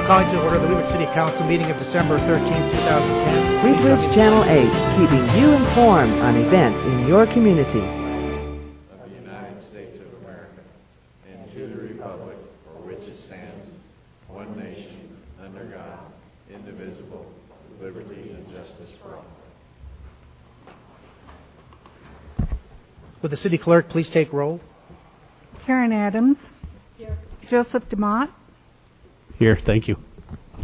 Calling to order the Wheat Ridge City Council meeting of December 13th, 2010. Wheat Ridge Channel 8, keeping you informed on events in your community. Of the United States of America, and to the republic for which it stands, one nation, under God, indivisible, with liberty and justice for all. Would the city clerk please take roll? Karen Adams. Here. Joseph DeMott. Here, thank you.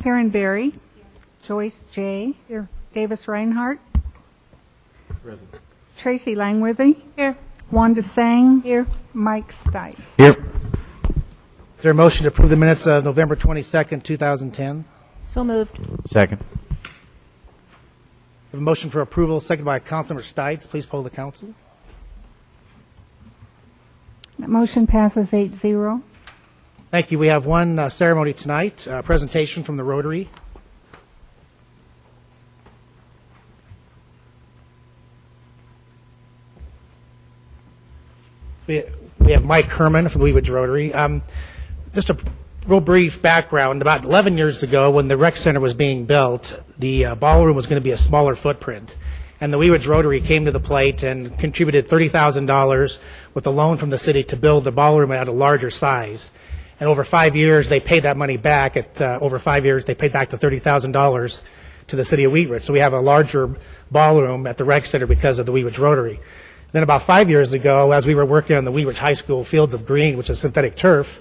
Karen Berry. Joyce J. Here. Davis Reinhardt. Present. Tracy Langworthy. Here. Wanda Sang. Here. Mike Stites. Here. Is there a motion to approve the minutes of November 22nd, 2010? So moved. Second. We have a motion for approval, seconded by Councilmember Stites. Please poll the council. That motion passes 8-0. Thank you. We have one ceremony tonight, a presentation from the Rotary. We have Mike Herman from the Wheat Ridge Rotary. Just a real brief background. About 11 years ago, when the rec center was being built, the ballroom was going to be a smaller footprint. And the Wheat Ridge Rotary came to the plate and contributed $30,000 with a loan from the city to build the ballroom at a larger size. And over 5 years, they paid that money back. Over 5 years, they paid back the $30,000 to the city of Wheat Ridge. So we have a larger ballroom at the rec center because of the Wheat Ridge Rotary. Then about 5 years ago, as we were working on the Wheat Ridge High School Fields of Green, which is synthetic turf,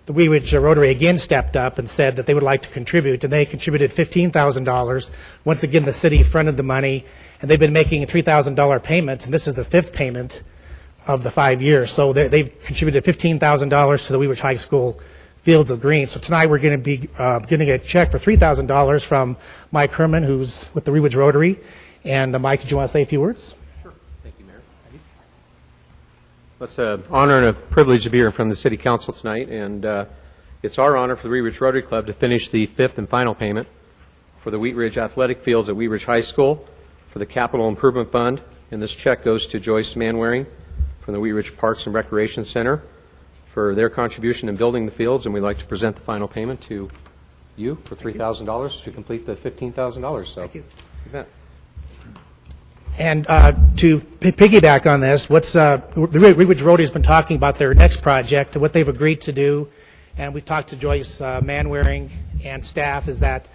the Wheat Ridge Rotary again stepped up and said that they would like to contribute, and they contributed $15,000. Once again, the city fronted the money, and they've been making $3,000 payments, and this is the fifth payment of the 5 years. So they've contributed $15,000 to the Wheat Ridge High School Fields of Green. So tonight we're going to be getting a check for $3,000 from Mike Herman, who's with the Wheat Ridge Rotary. And Mike, did you want to say a few words? Sure. Thank you, Mayor. It's an honor and a privilege to be here from the City Council tonight, and it's our honor for the Wheat Ridge Rotary Club to finish the fifth and final payment for the Wheat Ridge Athletic Fields at Wheat Ridge High School for the Capital Improvement Fund, and this check goes to Joyce Manwaring from the Wheat Ridge Parks and Recreation Center for their contribution in building the fields, and we'd like to present the final payment to you for $3,000 to complete the $15,000. So, Thank you. You bet. And to piggyback on this, the Wheat Ridge Rotary has been talking about their next project and what they've agreed to do, and we talked to Joyce Manwaring and staff, is that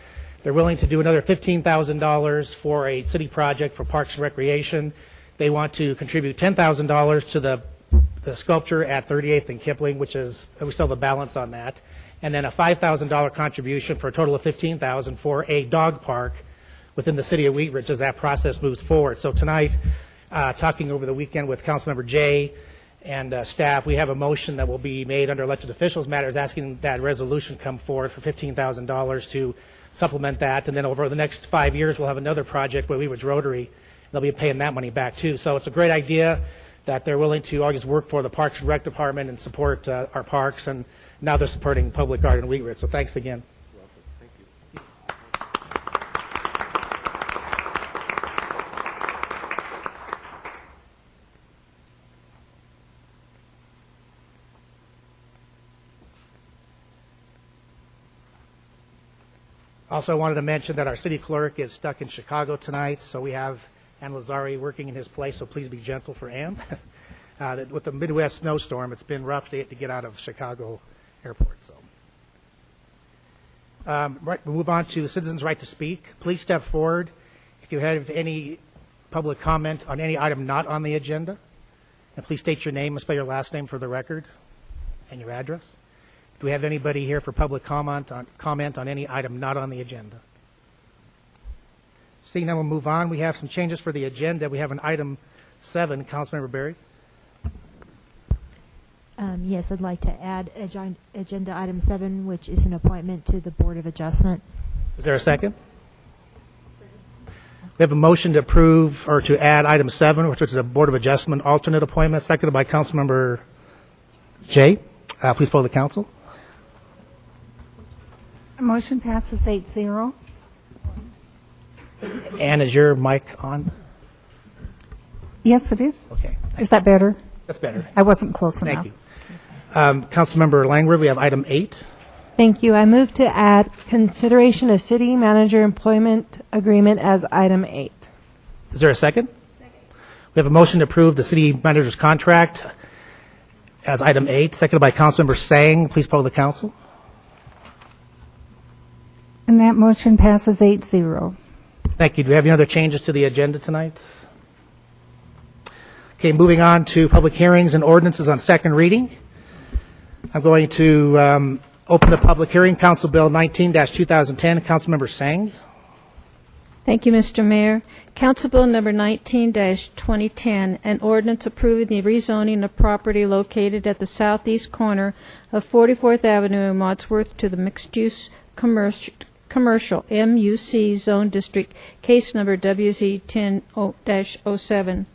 they're willing to do another $15,000 for a city project for Parks and Recreation. They want to contribute $10,000 to the sculpture at 38th and Kipling, which is, we still have a balance on that, and then a $5,000 contribution for a total of $15,000 for a dog park within the city of Wheat Ridge as that process moves forward. So tonight, talking over the weekend with Councilmember Jay and staff, we have a motion that will be made under elected officials matters asking that resolution come forward for $15,000 to supplement that, and then over the next 5 years we'll have another project with Wheat Ridge Rotary. They'll be paying that money back too. So it's a great idea that they're willing to always work for the Parks and Rec Department and support our parks, and now they're supporting Public Art in Wheat Ridge. So thanks again. Thank you. Also, I wanted to mention that our city clerk is stuck in Chicago tonight, so we have Ann Lazari working in his place, so please be gentle for Ann. With the Midwest snowstorm, it's been rough to get out of Chicago Airport. So, we'll move on to the citizens' right to speak. Please step forward if you have any public comment on any item not on the agenda. And please state your name and spell your last name for the record and your address. Do we have anybody here for public comment on any item not on the agenda? Seeing none, we'll move on. We have some changes for the agenda. We have an item 7. Councilmember Berry. Yes, I'd like to add agenda item 7, which is an appointment to the Board of Adjustment. Is there a second? We have a motion to approve or to add item 7, which is a Board of Adjustment alternate appointment, seconded by Councilmember Jay. Please poll the council. Motion passes 8-0. Ann, is your mic on? Yes, it is. Okay. Is that better? That's better. I wasn't close enough. Thank you. Councilmember Langworth, we have item 8. Thank you. I move to add consideration of city manager employment agreement as item 8. Is there a second? We have a motion to approve the city manager's contract as item 8, seconded by Councilmember Sang. Please poll the council. And that motion passes 8-0. Thank you. Do we have any other changes to the agenda tonight? Okay, moving on to public hearings and ordinances on second reading. I'm going to open the public hearing. Council Bill 19-2010. Councilmember Sang. Thank you, Mr. Mayor. Council Bill number 19-2010, an ordinance approving the rezoning of property located at the southeast corner of 44th Avenue in Wadsworth to the mixed-use commercial MUC zone district, case number WZ 10-07.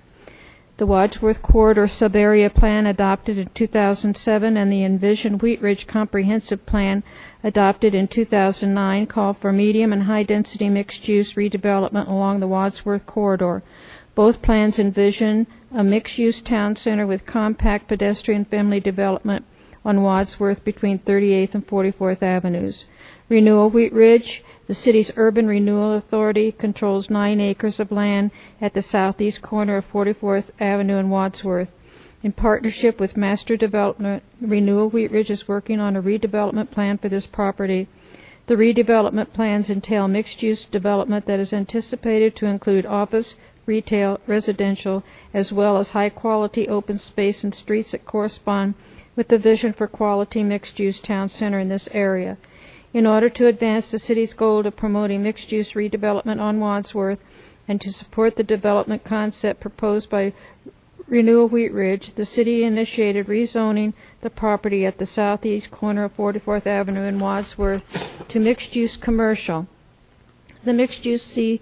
The Wadsworth Corridor Sub-Area Plan adopted in 2007 and the Envision Wheat Ridge Comprehensive Plan adopted in 2009 call for medium and high-density mixed-use redevelopment along the Wadsworth Corridor. Both plans envision a mixed-use town center with compact pedestrian-friendly development on Wadsworth between 38th and 44th Avenues. Renewal Wheat Ridge, the city's urban renewal authority, controls 9 acres of land at the southeast corner of 44th Avenue in Wadsworth. In partnership with Master Development, Renewal Wheat Ridge is working on a redevelopment plan for this property. The redevelopment plans entail mixed-use development that is anticipated to include office, retail, residential, as well as high-quality open space and streets that correspond with the vision for quality mixed-use town center in this area. In order to advance the city's goal of promoting mixed-use redevelopment on Wadsworth and to support the development concept proposed by Renewal Wheat Ridge, the city initiated rezoning the property at the southeast corner of 44th Avenue in Wadsworth to mixed-use commercial. The MUC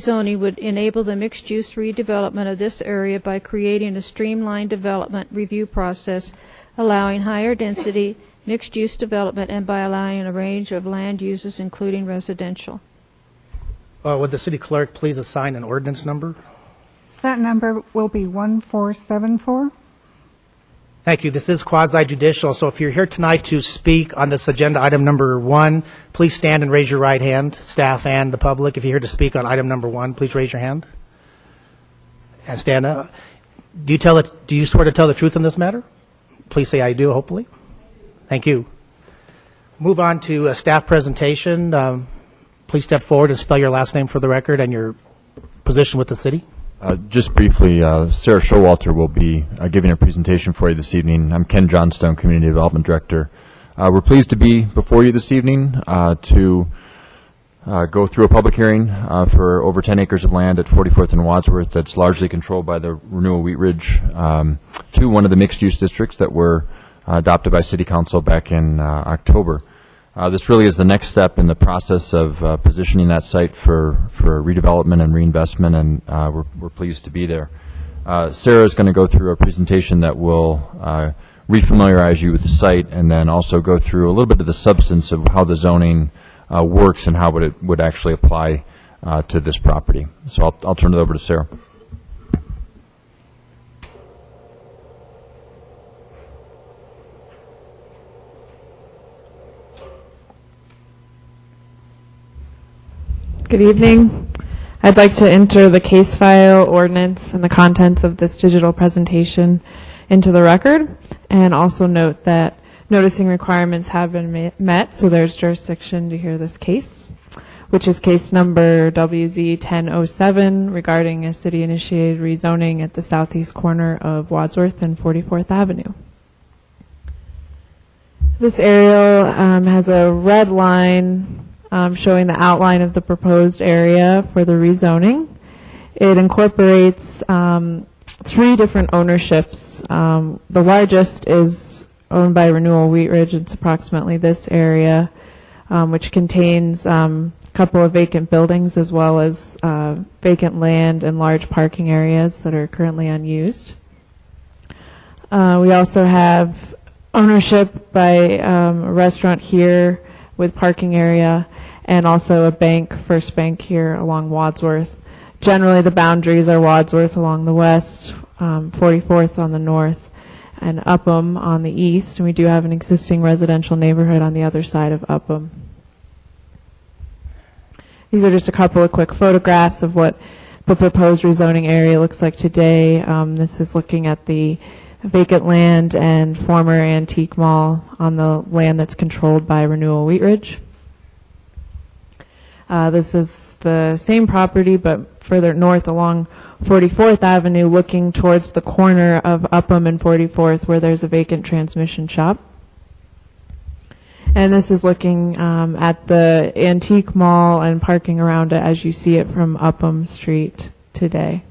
zoning would enable the mixed-use redevelopment of this area by creating a streamlined development review process, allowing higher density mixed-use development and by allowing a range of land uses, including residential. Would the city clerk please assign an ordinance number? That number will be 1474. Thank you. This is quasi-judicial, so if you're here tonight to speak on this agenda item number 1, please stand and raise your right hand, staff and the public. If you're here to speak on item number 1, please raise your hand and stand up. Do you swear to tell the truth in this matter? Please say I do, hopefully. Thank you. Move on to a staff presentation. Please step forward and spell your last name for the record and your position with the city. Just briefly, Sarah Showalter will be giving a presentation for you this evening. I'm Ken Johnstone, Community Development Director. We're pleased to be before you this evening to go through a public hearing for over 10 acres of land at 44th and Wadsworth that's largely controlled by the Renewal Wheat Ridge to one of the mixed-use districts that were adopted by City Council back in October. This really is the next step in the process of positioning that site for redevelopment and reinvestment, and we're pleased to be there. Sarah is going to go through a presentation that will refamiliarize you with the site and then also go through a little bit of the substance of how the zoning works and how it would actually apply to this property. So I'll turn it over to Sarah. Good evening. I'd like to enter the case file, ordinance, and the contents of this digital presentation into the record, and also note that noticing requirements have been met, so there's jurisdiction to hear this case, which is case number WZ 1007 regarding a city-initiated rezoning at the southeast corner of Wadsworth and 44th Avenue. This aerial has a red line showing the outline of the proposed area for the rezoning. It incorporates 3 different ownerships. The largest is owned by Renewal Wheat Ridge. It's approximately this area, which contains a couple of vacant buildings as well as vacant land and large parking areas that are currently unused. We also have ownership by a restaurant here with parking area, and also a bank, First Bank here along Wadsworth. Generally, the boundaries are Wadsworth along the west, 44th on the north, and Upham on the east, and we do have an existing residential neighborhood on the other side of Upham. These are just a couple of quick photographs of what the proposed rezoning area looks like today. This is looking at the vacant land and former antique mall on the land that's controlled by Renewal Wheat Ridge. This is the same property but further north along 44th Avenue, looking towards the corner of Upham and 44th where there's a vacant transmission shop. And this is looking at the antique mall and parking around it as you see it from Upham Street today.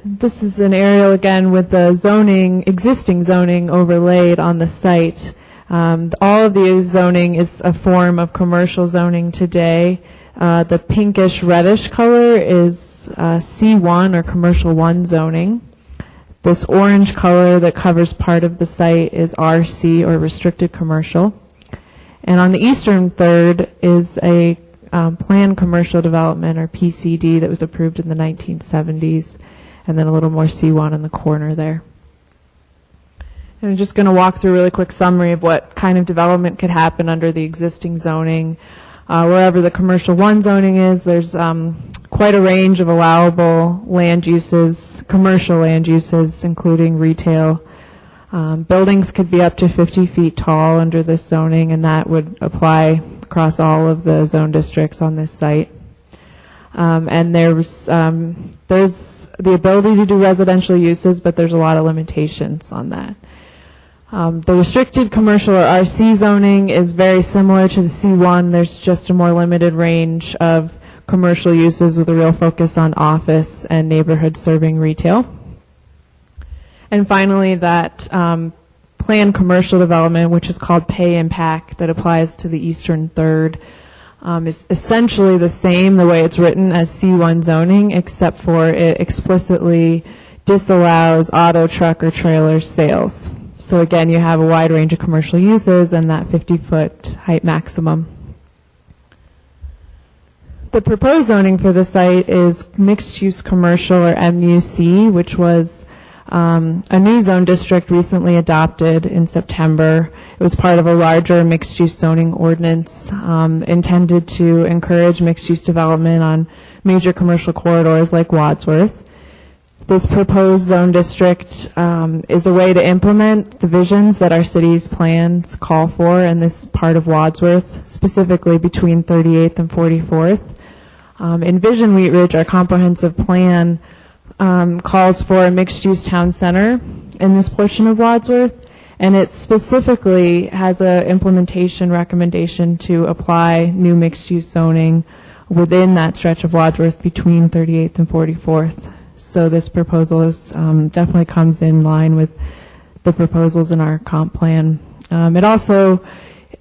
This is an aerial again with the existing zoning overlaid on the site. All of the zoning is a form of commercial zoning today. The pinkish reddish color is C1 or commercial 1 zoning. This orange color that covers part of the site is RC or restricted commercial. And on the eastern third is a planned commercial development or PCD that was approved in the 1970s, and then a little more C1 in the corner there. And I'm just going to walk through a really quick summary of what kind of development could happen under the existing zoning. Wherever the commercial 1 zoning is, there's quite a range of allowable land uses, commercial land uses, including retail. Buildings could be up to 50 feet tall under this zoning, and that would apply across all of the zone districts on this site. And there's the ability to do residential uses, but there's a lot of limitations on that. The restricted commercial or RC zoning is very similar to the C1. There's just a more limited range of commercial uses with a real focus on office and neighborhood serving retail. And finally, that planned commercial development, which is called pay impact, that applies to the eastern third, is essentially the same the way it's written as C1 zoning, except for it explicitly disallows auto, truck, or trailer sales. So again, you have a wide range of commercial uses and that 50-foot height maximum. The proposed zoning for the site is mixed-use commercial or MUC, which was a new zone district recently adopted in September. It was part of a larger mixed-use zoning ordinance intended to encourage mixed-use development on major commercial corridors like Wadsworth. This proposed zone district is a way to implement the visions that our city's plans call for in this part of Wadsworth, specifically between 38th and 44th. Envision Wheat Ridge, our comprehensive plan, calls for a mixed-use town center in this portion of Wadsworth, and it specifically has an implementation recommendation to apply new mixed-use zoning within that stretch of Wadsworth between 38th and 44th. So this proposal is definitely comes in line with the proposals in our comp plan. It also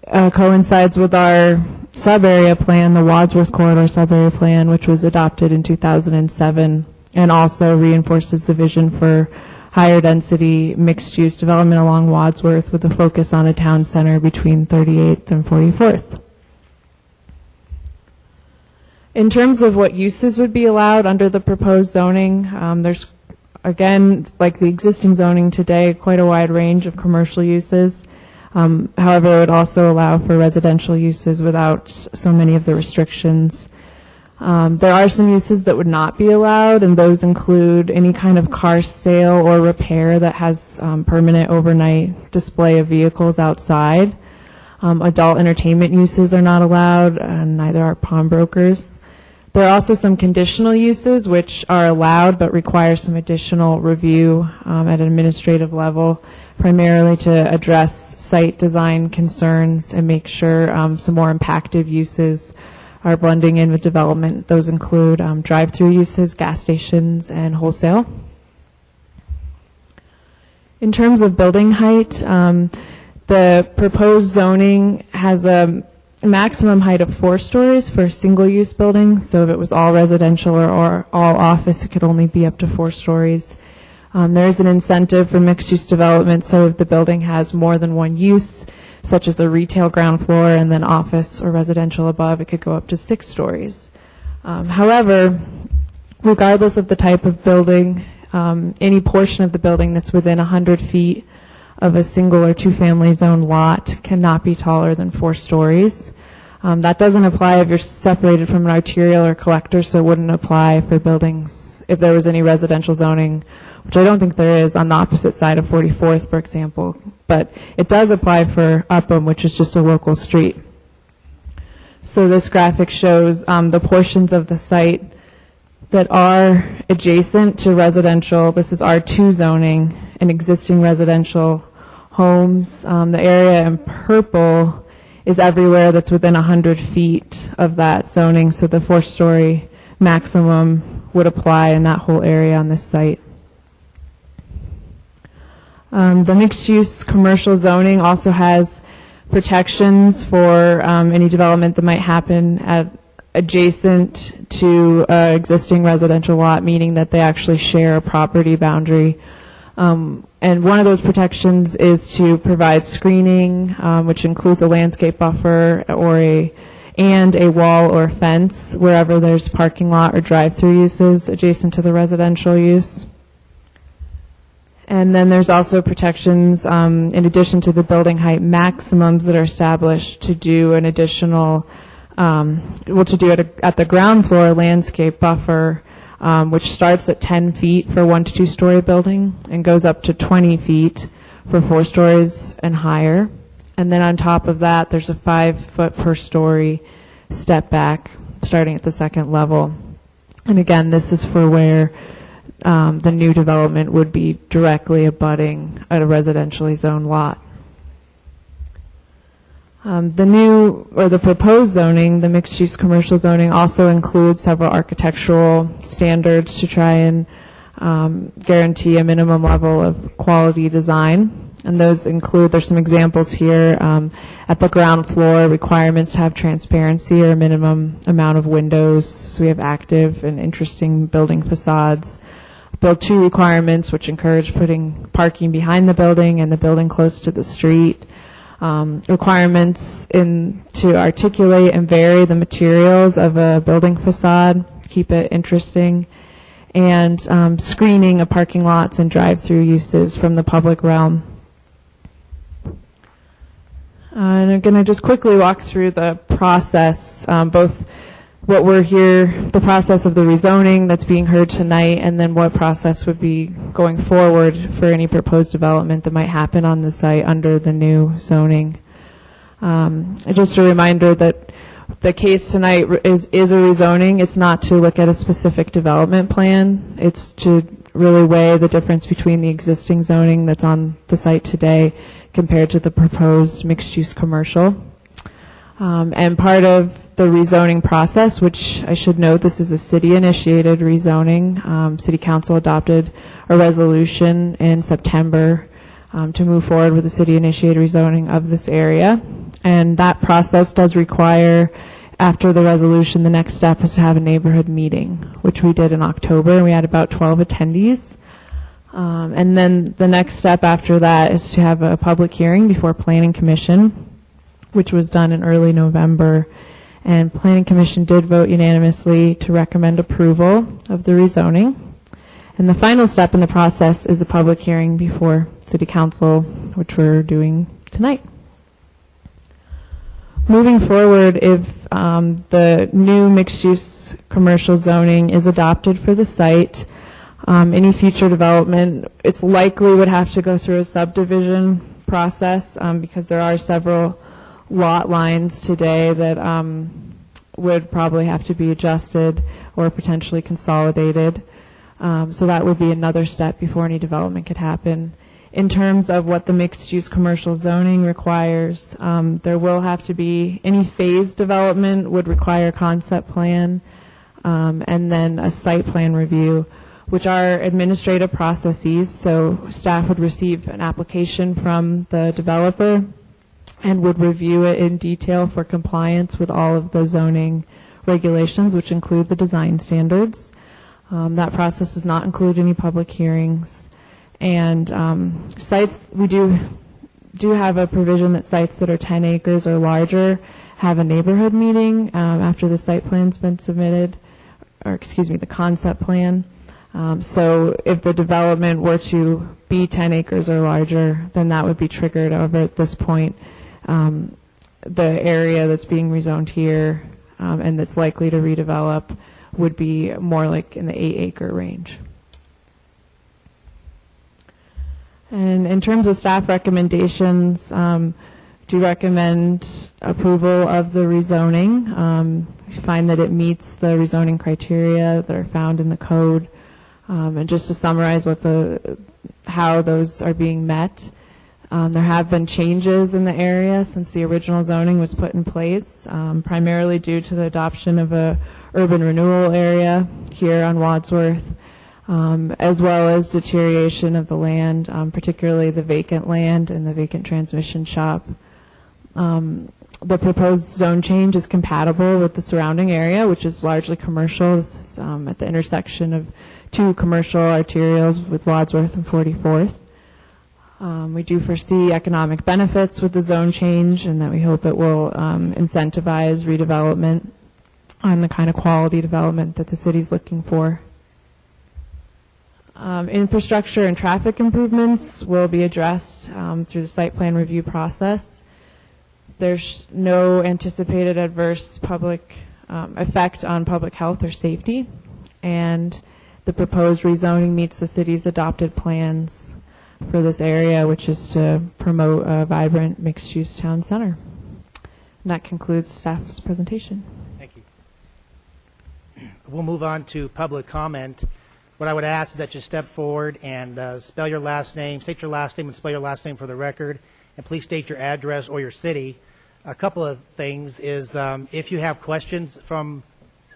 coincides with our sub-area plan, the Wadsworth Corridor sub-area plan, which was adopted in 2007, and also reinforces the vision for higher density mixed-use development along Wadsworth with a focus on a town center between 38th and 44th. In terms of what uses would be allowed under the proposed zoning, there's, again, like the existing zoning today, quite a wide range of commercial uses. However, it would also allow for residential uses without so many of the restrictions. There are some uses that would not be allowed, and those include any kind of car sale or repair that has permanent overnight display of vehicles outside. Adult entertainment uses are not allowed, and neither are pawnbrokers. There are also some conditional uses which are allowed but require some additional review at an administrative level, primarily to address site design concerns and make sure some more impactive uses are blending in with development. Those include drive-through uses, gas stations, and wholesale. In terms of building height, the proposed zoning has a maximum height of 4 stories for single-use buildings. So if it was all residential or all office, it could only be up to 4 stories. There is an incentive for mixed-use development, so if the building has more than one use, such as a retail ground floor and then office or residential above, it could go up to 6 stories. However, regardless of the type of building, any portion of the building that's within 100 feet of a single or two-family zone lot cannot be taller than 4 stories. That doesn't apply if you're separated from an arterial or collector, so it wouldn't apply for buildings if there was any residential zoning, which I don't think there is on the opposite side of 44th, for example. But it does apply for Upham, which is just a local street. So this graphic shows the portions of the site that are adjacent to residential. This is R2 zoning and existing residential homes. The area in purple is everywhere that's within 100 feet of that zoning, so the 4-story maximum would apply in that whole area on this site. The mixed-use commercial zoning also has protections for any development that might happen adjacent to existing residential lot, meaning that they actually share a property boundary. And one of those protections is to provide screening, which includes a landscape buffer and a wall or fence wherever there's parking lot or drive-through uses adjacent to the residential use. And then there's also protections in addition to the building height maximums that are established to do an additional, to do it at the ground floor landscape buffer, which starts at 10 feet for 1 to 2 story building and goes up to 20 feet for 4 stories and higher. And then on top of that, there's a 5 foot per story step back starting at the second level. And again, this is for where the new development would be directly abutting a residentially zoned lot. The proposed zoning, the mixed-use commercial zoning, also includes several architectural standards to try and guarantee a minimum level of quality design. And those include, there's some examples here, at the ground floor, requirements to have transparency or a minimum amount of windows. So we have active and interesting building facades. Build 2 requirements, which encourage putting parking behind the building and the building close to the street. Requirements to articulate and vary the materials of a building facade, keep it interesting, and screening of parking lots and drive-through uses from the public realm. And I'm going to just quickly walk through the process, both what we're here, the process of the rezoning that's being heard tonight, and then what process would be going forward for any proposed development that might happen on the site under the new zoning. Just a reminder that the case tonight is a rezoning. It's not to look at a specific development plan. It's to really weigh the difference between the existing zoning that's on the site today compared to the proposed mixed-use commercial. And part of the rezoning process, which I should note, this is a city-initiated rezoning. City Council adopted a resolution in September to move forward with the city-initiated rezoning of this area. And that process does require, after the resolution, the next step is to have a neighborhood meeting, which we did in October, and we had about 12 attendees. And then the next step after that is to have a public hearing before Planning Commission, which was done in early November. And Planning Commission did vote unanimously to recommend approval of the rezoning. And the final step in the process is a public hearing before City Council, which we're doing tonight. Moving forward, if the new mixed-use commercial zoning is adopted for the site, any future development, it's likely would have to go through a subdivision process because there are several lot lines today that would probably have to be adjusted or potentially consolidated. So that would be another step before any development could happen. In terms of what the mixed-use commercial zoning requires, there will have to be, any phase development would require a concept plan and then a site plan review, which are administrative processes. So staff would receive an application from the developer and would review it in detail for compliance with all of the zoning regulations, which include the design standards. That process does not include any public hearings. And sites, we do have a provision that sites that are 10 acres or larger have a neighborhood meeting after the site plan's been submitted, or excuse me, the concept plan. So if the development were to be 10 acres or larger, then that would be triggered over at this point. The area that's being rezoned here and that's likely to redevelop would be more like in the 8-acre range. And in terms of staff recommendations, do recommend approval of the rezoning. We find that it meets the rezoning criteria that are found in the code. And just to summarize how those are being met, there have been changes in the area since the original zoning was put in place, primarily due to the adoption of a urban renewal area here on Wadsworth, as well as deterioration of the land, particularly the vacant land and the vacant transmission shop. The proposed zone change is compatible with the surrounding area, which is largely commercial. This is at the intersection of two commercial arterials with Wadsworth and 44th. We do foresee economic benefits with the zone change, and that we hope it will incentivize redevelopment on the kind of quality development that the city's looking for. Infrastructure and traffic improvements will be addressed through the site plan review process. There's no anticipated adverse public effect on public health or safety, and the proposed rezoning meets the city's adopted plans for this area, which is to promote a vibrant mixed-use town center. And that concludes staff's presentation. Thank you. We'll move on to public comment. What I would ask is that you step forward and spell your last name, state your last name and spell your last name for the record, and please state your address or your city. A couple of things is if you have questions from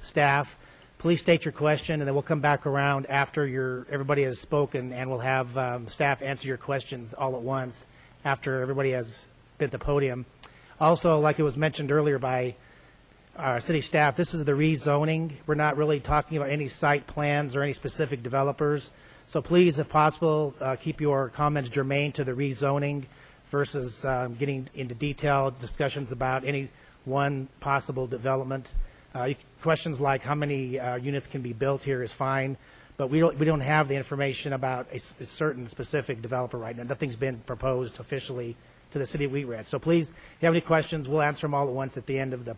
staff, please state your question, and then we'll come back around after everybody has spoken, and we'll have staff answer your questions all at once after everybody has been at the podium. Also, like it was mentioned earlier by our city staff, this is the rezoning. We're not really talking about any site plans or any specific developers. So please, if possible, keep your comments germane to the rezoning versus getting into detailed discussions about any one possible development. Questions like how many units can be built here is fine, but we don't have the information about a certain specific developer right now. Nothing's been proposed officially to the city of Wheat Ridge. So please, if you have any questions, we'll answer them all at once at the end of the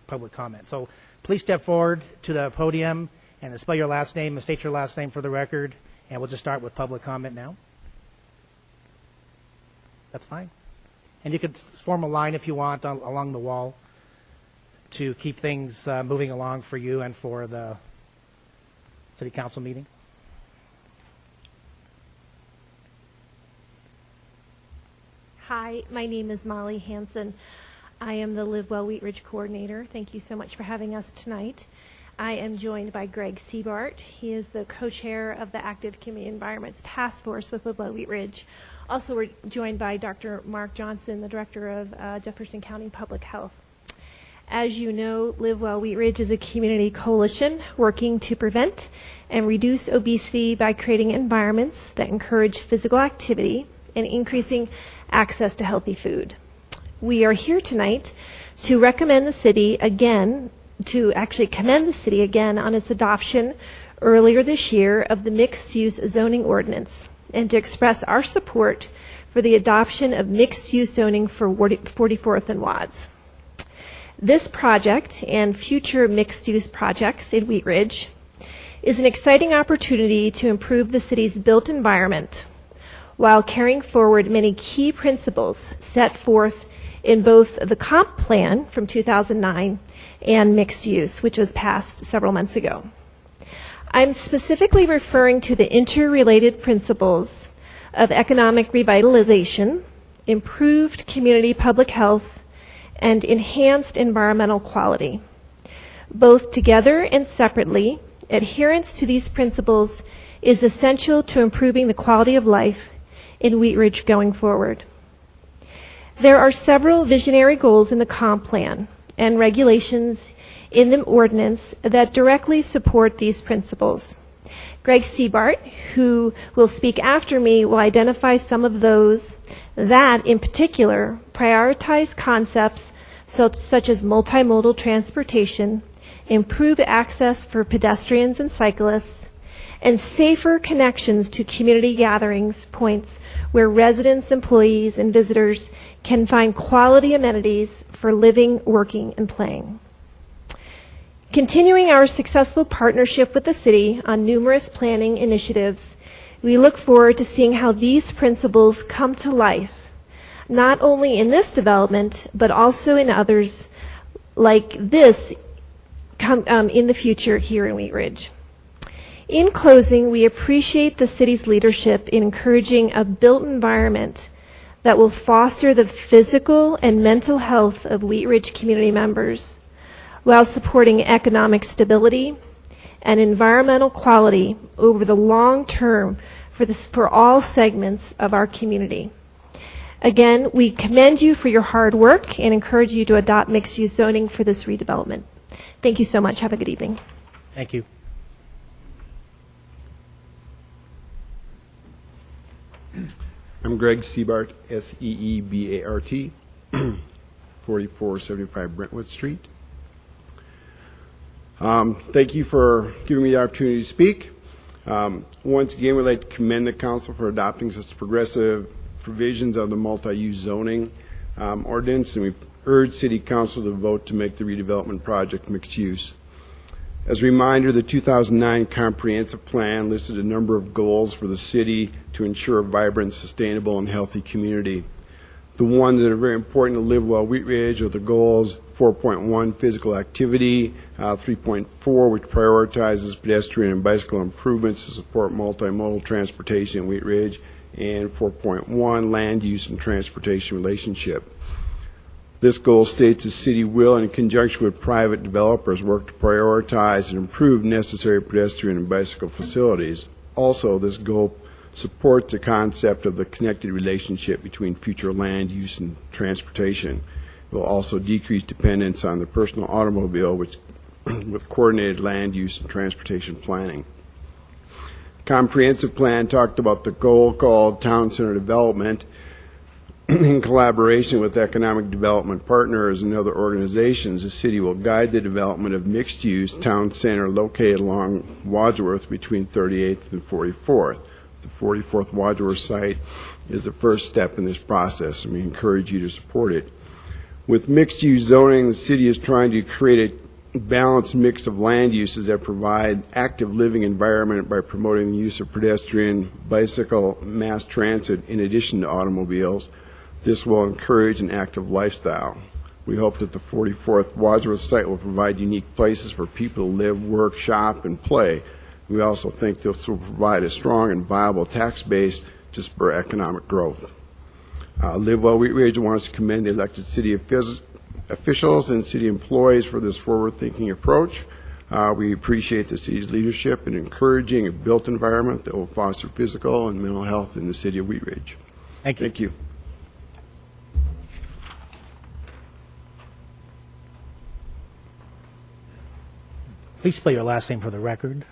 public comment. So please step forward to the podium and spell your last name and state your last name for the record, and we'll just start with public comment now. That's fine. And you could form a line if you want along the wall to keep things moving along for you and for the city council meeting. Hi, my name is Molly Hansen. I am the Live Well Wheat Ridge coordinator. Thank you so much for having us tonight. I am joined by Greg Seabart. He is the co-chair of the Active Community Environments Task Force with Live Well Wheat Ridge. Also, we're joined by Dr. Mark Johnson, the director of Jefferson County Public Health. As you know, Live Well Wheat Ridge is a community coalition working to prevent and reduce obesity by creating environments that encourage physical activity and increasing access to healthy food. We are here tonight to recommend the city again, to actually commend the city again on its adoption earlier this year of the mixed-use zoning ordinance, and to express our support for the adoption of mixed-use zoning for 44th and Watts. This project and future mixed-use projects in Wheat Ridge is an exciting opportunity to improve the city's built environment while carrying forward many key principles set forth in both the comp plan from 2009 and mixed use, which was passed several months ago. I'm specifically referring to the interrelated principles of economic revitalization, improved community public health, and enhanced environmental quality. Both together and separately, adherence to these principles is essential to improving the quality of life in Wheat Ridge going forward. There are several visionary goals in the comp plan and regulations in the ordinance that directly support these principles. Greg Seabart, who will speak after me, will identify some of those that, in particular, prioritize concepts such as multimodal transportation, improved access for pedestrians and cyclists, and safer connections to community gatherings points where residents, employees, and visitors can find quality amenities for living, working, and playing. Continuing our successful partnership with the city on numerous planning initiatives, we look forward to seeing how these principles come to life, not only in this development, but also in others like this in the future here in Wheat Ridge. In closing, we appreciate the city's leadership in encouraging a built environment that will foster the physical and mental health of Wheat Ridge community members, while supporting economic stability and environmental quality over the long term for all segments of our community. Again, we commend you for your hard work and encourage you to adopt mixed-use zoning for this redevelopment. Thank you so much. Have a good evening. Thank you. I'm Greg Seabart, S-E-E-B-A-R-T, 4475 Brentwood Street. Thank you for giving me the opportunity to speak. Once again, we'd like to commend the council for adopting such progressive provisions of the multi-use zoning ordinance, and we urge City Council to vote to make the redevelopment project mixed use. As a reminder, the 2009 comprehensive plan listed a number of goals for the city to ensure a vibrant, sustainable, and healthy community. The ones that are very important to live well Wheat Ridge are the goals 4.1, physical activity, 3.4, which prioritizes pedestrian and bicycle improvements to support multimodal transportation in Wheat Ridge, and 4.1, land use and transportation relationship. This goal states the city will, in conjunction with private developers, work to prioritize and improve necessary pedestrian and bicycle facilities. Also, this goal supports the concept of the connected relationship between future land use and transportation. It will also decrease dependence on the personal automobile with coordinated land use and transportation planning. Comprehensive plan talked about the goal called town center development. In collaboration with economic development partners and other organizations, the city will guide the development of mixed-use town center located along Wadsworth between 38th and 44th. The 44th Wadsworth site is the first step in this process, and we encourage you to support it. With mixed-use zoning, the city is trying to create a balanced mix of land uses that provide active living environment by promoting the use of pedestrian, bicycle, mass transit in addition to automobiles. This will encourage an active lifestyle. We hope that the 44th Wadsworth site will provide unique places for people to live, work, shop, and play. We also think this will provide a strong and viable tax base to spur economic growth. Live Well Wheat Ridge wants to commend the elected city officials and city employees for this forward-thinking approach. We appreciate the city's leadership in encouraging a built environment that will foster physical and mental health in the city of Wheat Ridge. Thank you. Thank you. Please spell your last name for the record.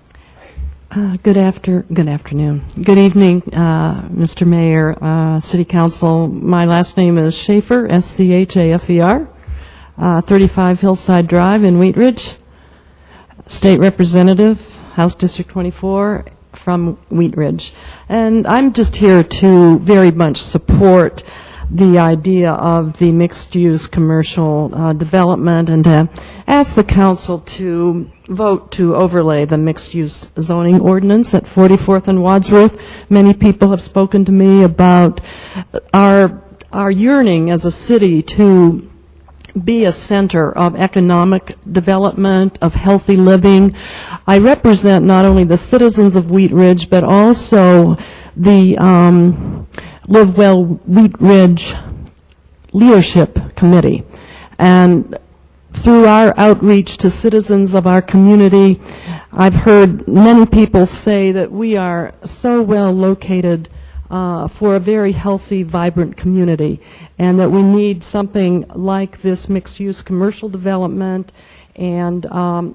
Good afternoon. Good evening, Mr. Mayor, City Council. My last name is Schaefer, S-C-H-A-F-E-R, 35 Hillside Drive in Wheat Ridge, State Representative, House District 24 from Wheat Ridge. And I'm just here to very much support the idea of the mixed-use commercial development and to ask the council to vote to overlay the mixed-use zoning ordinance at 44th and Wadsworth. Many people have spoken to me about our yearning as a city to be a center of economic development, of healthy living. I represent not only the citizens of Wheat Ridge, but also the Live Well Wheat Ridge Leadership Committee. And through our outreach to citizens of our community, I've heard many people say that we are so well located for a very healthy, vibrant community, and that we need something like this mixed-use commercial development and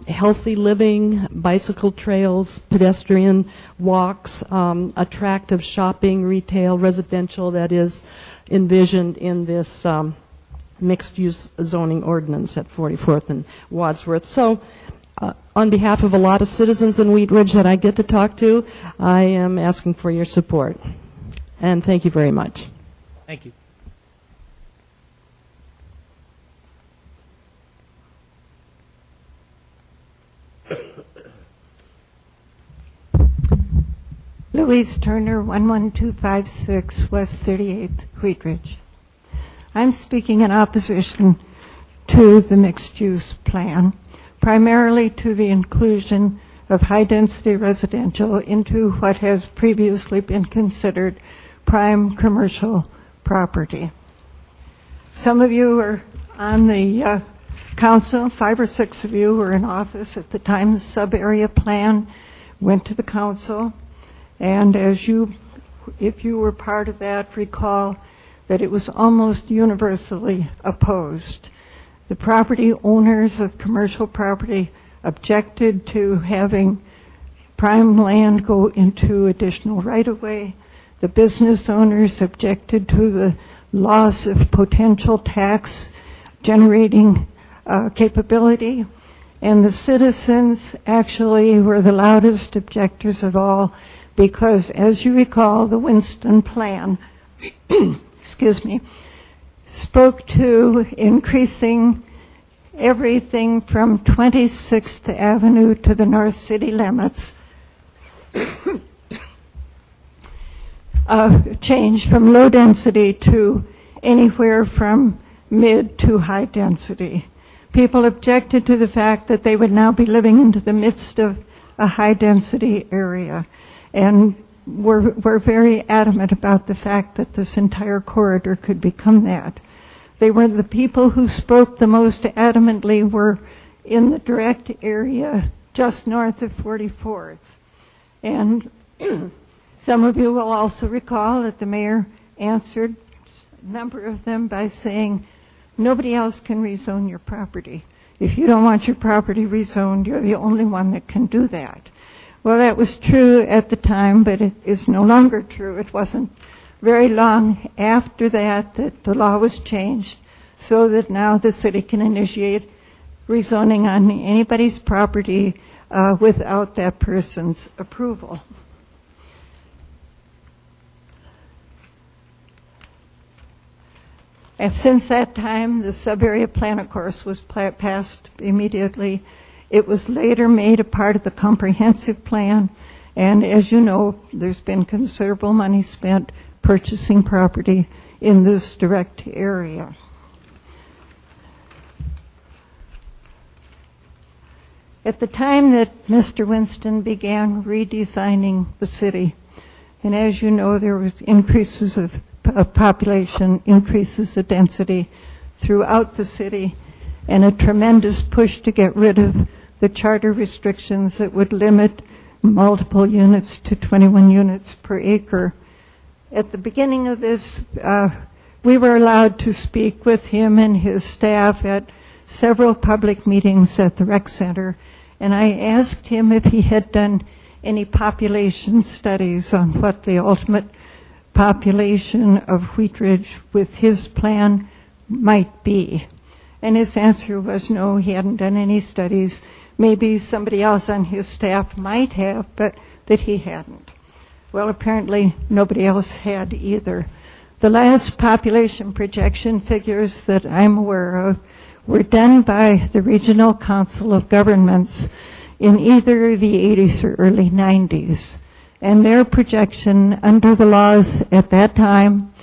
healthy living, bicycle trails, pedestrian walks, attractive shopping, retail, residential that is envisioned in this mixed-use zoning ordinance at 44th and Wadsworth. So on behalf of a lot of citizens in Wheat Ridge that I get to talk to, I am asking for your support. And thank you very much. Thank you. Louise Turner, 11256 West 38th, Wheat Ridge. I'm speaking in opposition to the mixed-use plan, primarily to the inclusion of high-density residential into what has previously been considered prime commercial property. Some of you are on the council, 5 or 6 of you were in office at the time the sub-area plan went to the council. And if you were part of that, recall that it was almost universally opposed. The property owners of commercial property objected to having prime land go into additional right-of-way. The business owners objected to the loss of potential tax generating capability. And the citizens actually were the loudest objectors of all, because, as you recall, the Winston Plan spoke to increasing everything from 26th Avenue to the North City limits, change from low density to anywhere from mid to high density. People objected to the fact that they would now be living into the midst of a high density area, and were very adamant about the fact that this entire corridor could become that. They were the people who spoke the most adamantly were in the direct area just north of 44th. And some of you will also recall that the mayor answered a number of them by saying, nobody else can rezone your property. If you don't want your property rezoned, you're the only one that can do that. Well, that was true at the time, but it is no longer true. It wasn't very long after that that the law was changed so that now the city can initiate rezoning on anybody's property without that person's approval. And since that time, the sub-area plan, of course, was passed immediately. It was later made a part of the comprehensive plan, and as you know, there's been considerable money spent purchasing property in this direct area. At the time that Mr. Winston began redesigning the city, and as you know, there was increases of population, increases of density throughout the city, and a tremendous push to get rid of the charter restrictions that would limit multiple units to 21 units per acre. At the beginning of this, we were allowed to speak with him and his staff at several public meetings at the rec center, and I asked him if he had done any population studies on what the ultimate population of Wheat Ridge with his plan might be. And his answer was no, he hadn't done any studies. Maybe somebody else on his staff might have, but that he hadn't. Well, apparently nobody else had either. The last population projection figures that I'm aware of were done by the Regional Council of Governments in either the 80s or early 90s. And their projection under the laws at that time,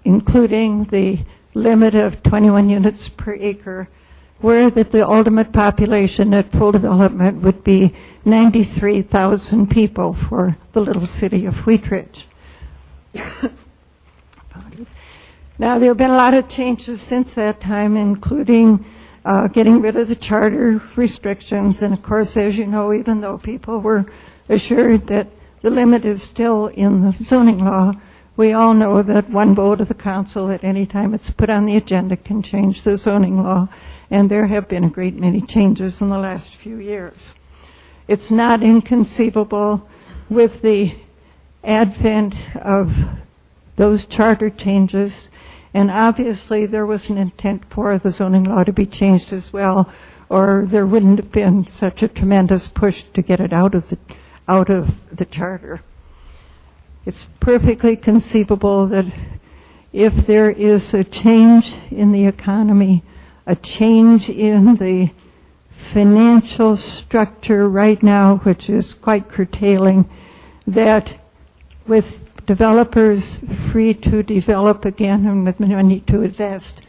including the limit of 21 units per acre, were that the ultimate population at full development would be 93,000 people for the little city of Wheat Ridge. Now, there have been a lot of changes since that time, including getting rid of the charter restrictions. And, of course, as you know, even though people were assured that the limit is still in the zoning law, we all know that one vote of the council at any time it's put on the agenda can change the zoning law, and there have been a great many changes in the last few years. It's not inconceivable with the advent of those charter changes, and obviously there was an intent for the zoning law to be changed as well, or there wouldn't have been such a tremendous push to get it out of the charter. It's perfectly conceivable that if there is a change in the economy, a change in the financial structure right now, which is quite curtailing, that with developers free to develop again and with money to invest,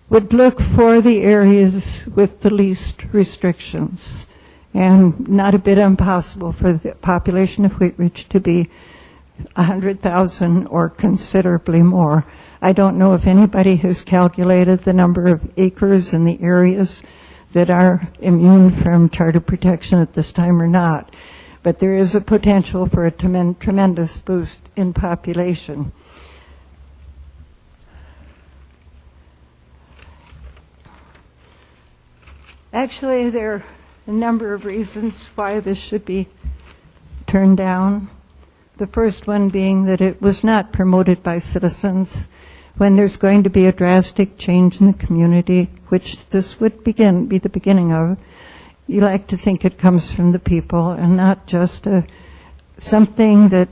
would look for the areas with the least restrictions. And not a bit impossible for the population of Wheat Ridge to be 100,000 or considerably more. I don't know if anybody has calculated the number of acres in the areas that are immune from charter protection at this time or not, but there is a potential for a tremendous boost in population. Actually, there are a number of reasons why this should be turned down. The first one being that it was not promoted by citizens. When there's going to be a drastic change in the community, which this would be the beginning of, you like to think it comes from the people and not just something that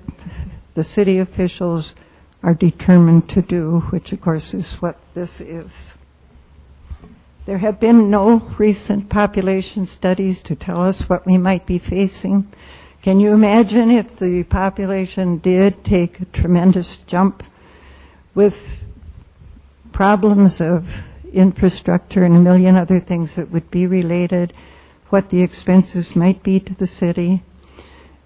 the city officials are determined to do, which of course is what this is. There have been no recent population studies to tell us what we might be facing. Can you imagine if the population did take a tremendous jump with problems of infrastructure and a million other things that would be related, what the expenses might be to the city,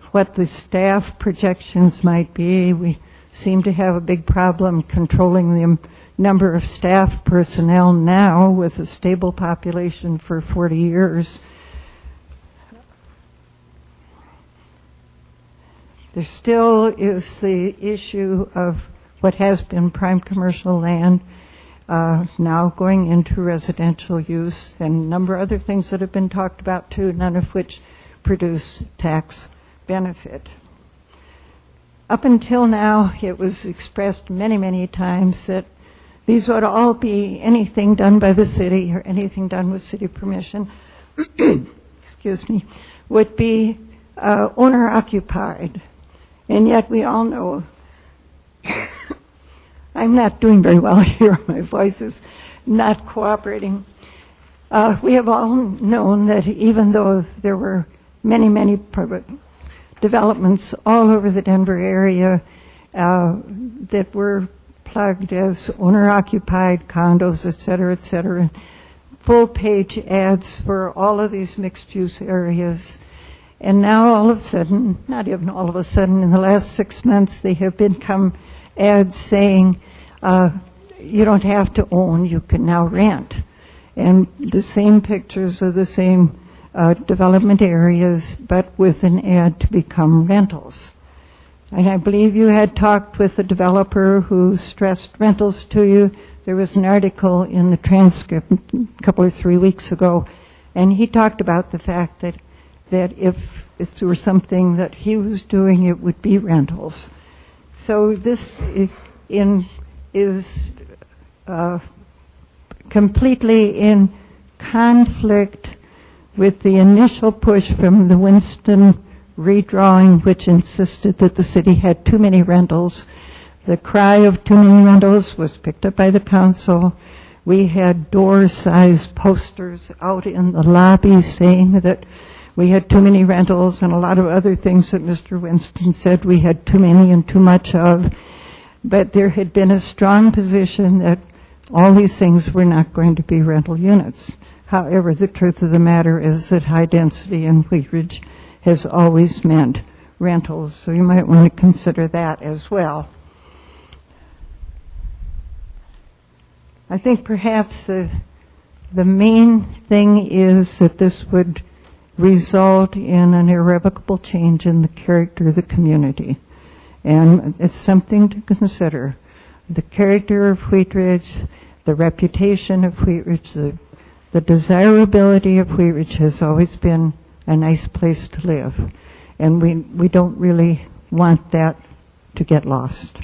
what the staff projections might be? We seem to have a big problem controlling the number of staff personnel now with a stable population for 40 years. There still is the issue of what has been prime commercial land now going into residential use, and a number of other things that have been talked about too, none of which produce tax benefit. Up until now, it was expressed many, many times that these would all be anything done by the city or anything done with city permission, excuse me, would be owner-occupied. And yet we all know I'm not doing very well here. My voice is not cooperating. We have all known that even though there were many, many private developments all over the Denver area that were plugged as owner-occupied condos, et cetera, full-page ads for all of these mixed-use areas. And now all of a sudden, not even all of a sudden, in the last 6 months, they have become ads saying, you don't have to own, you can now rent. And the same pictures of the same development areas, but with an ad to become rentals. And I believe you had talked with a developer who stressed rentals to you. There was an article in the transcript a couple or 3 weeks ago, and he talked about the fact that if there were something that he was doing, it would be rentals. So this is completely in conflict with the initial push from the Winston redrawing, which insisted that the city had too many rentals. The cry of too many rentals was picked up by the council. We had door-sized posters out in the lobby saying that we had too many rentals, and a lot of other things that Mr. Winston said we had too many and too much of. But there had been a strong position that all these things were not going to be rental units. However, the truth of the matter is that high density in Wheat Ridge has always meant rentals, so you might want to consider that as well. I think perhaps the main thing is that this would result in an irrevocable change in the character of the community. And it's something to consider. The character of Wheat Ridge, the reputation of Wheat Ridge, the desirability of Wheat Ridge has always been a nice place to live. And we don't really want that to get lost.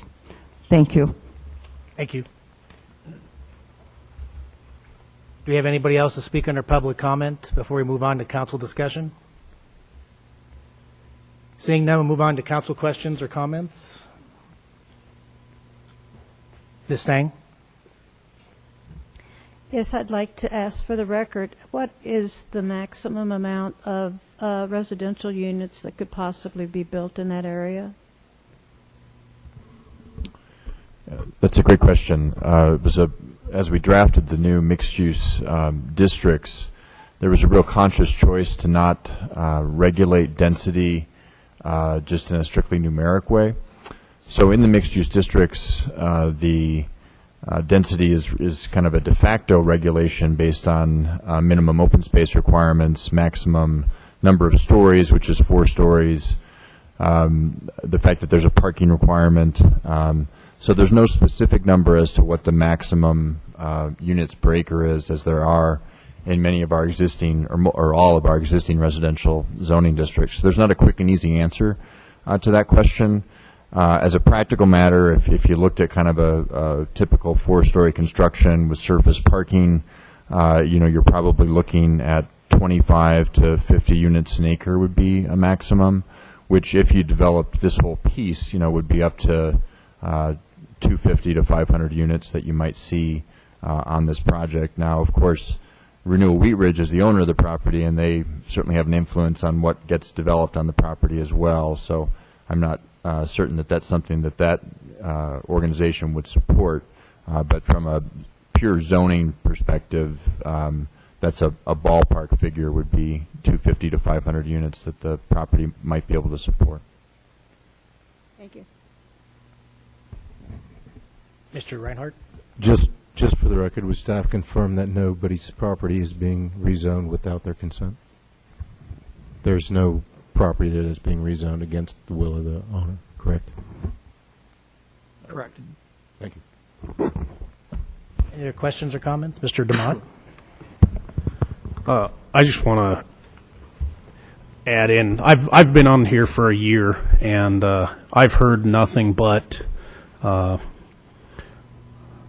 Thank you. Thank you. Do we have anybody else to speak under public comment before we move on to council discussion? Seeing none, we'll move on to council questions or comments. Ms. Sang? Yes, I'd like to ask for the record, what is the maximum amount of residential units that could possibly be built in that area? That's a great question. As we drafted the new mixed-use districts, there was a real conscious choice to not regulate density just in a strictly numeric way. So in the mixed-use districts, the density is kind of a de facto regulation based on minimum open space requirements, maximum number of stories, which is 4 stories, the fact that there's a parking requirement. So there's no specific number as to what the maximum units per acre is, as there are in many of our existing, or all of our existing residential zoning districts. There's not a quick and easy answer to that question. As a practical matter, if you looked at kind of a typical 4-story construction with surface parking, you're probably looking at 25 to 50 units an acre would be a maximum, which if you developed this whole piece, would be up to 250 to 500 units that you might see on this project. Now, of course, Renewal Wheat Ridge is the owner of the property, and they certainly have an influence on what gets developed on the property as well. So I'm not certain that that's something that organization would support. But from a pure zoning perspective, that's a ballpark figure would be 250 to 500 units that the property might be able to support. Thank you. Mr. Reinhardt? Just for the record, would staff confirm that nobody's property is being rezoned without their consent? There's no property that is being rezoned against the will of the owner, correct? Correct. Thank you. Any other questions or comments? Mr. DeMont? I just want to add in, I've been on here for a year, and I've heard nothing but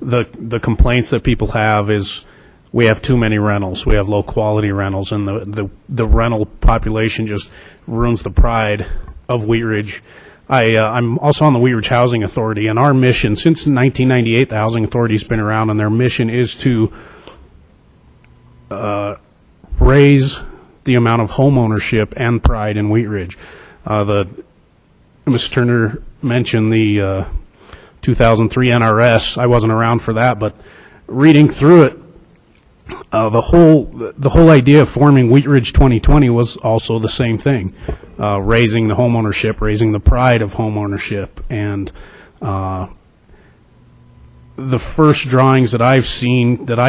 the complaints that people have is we have too many rentals, we have low quality rentals, and the rental population just ruins the pride of Wheat Ridge. I'm also on the Wheat Ridge Housing Authority, and our mission, since 1998, the Housing Authority's been around, and their mission is to raise the amount of home ownership and pride in Wheat Ridge. Ms. Turner mentioned the 2003 NRS. I wasn't around for that, but reading through it, the whole idea of forming Wheat Ridge 2020 was also the same thing, raising the home ownership, raising the pride of home ownership, and the first drawings that I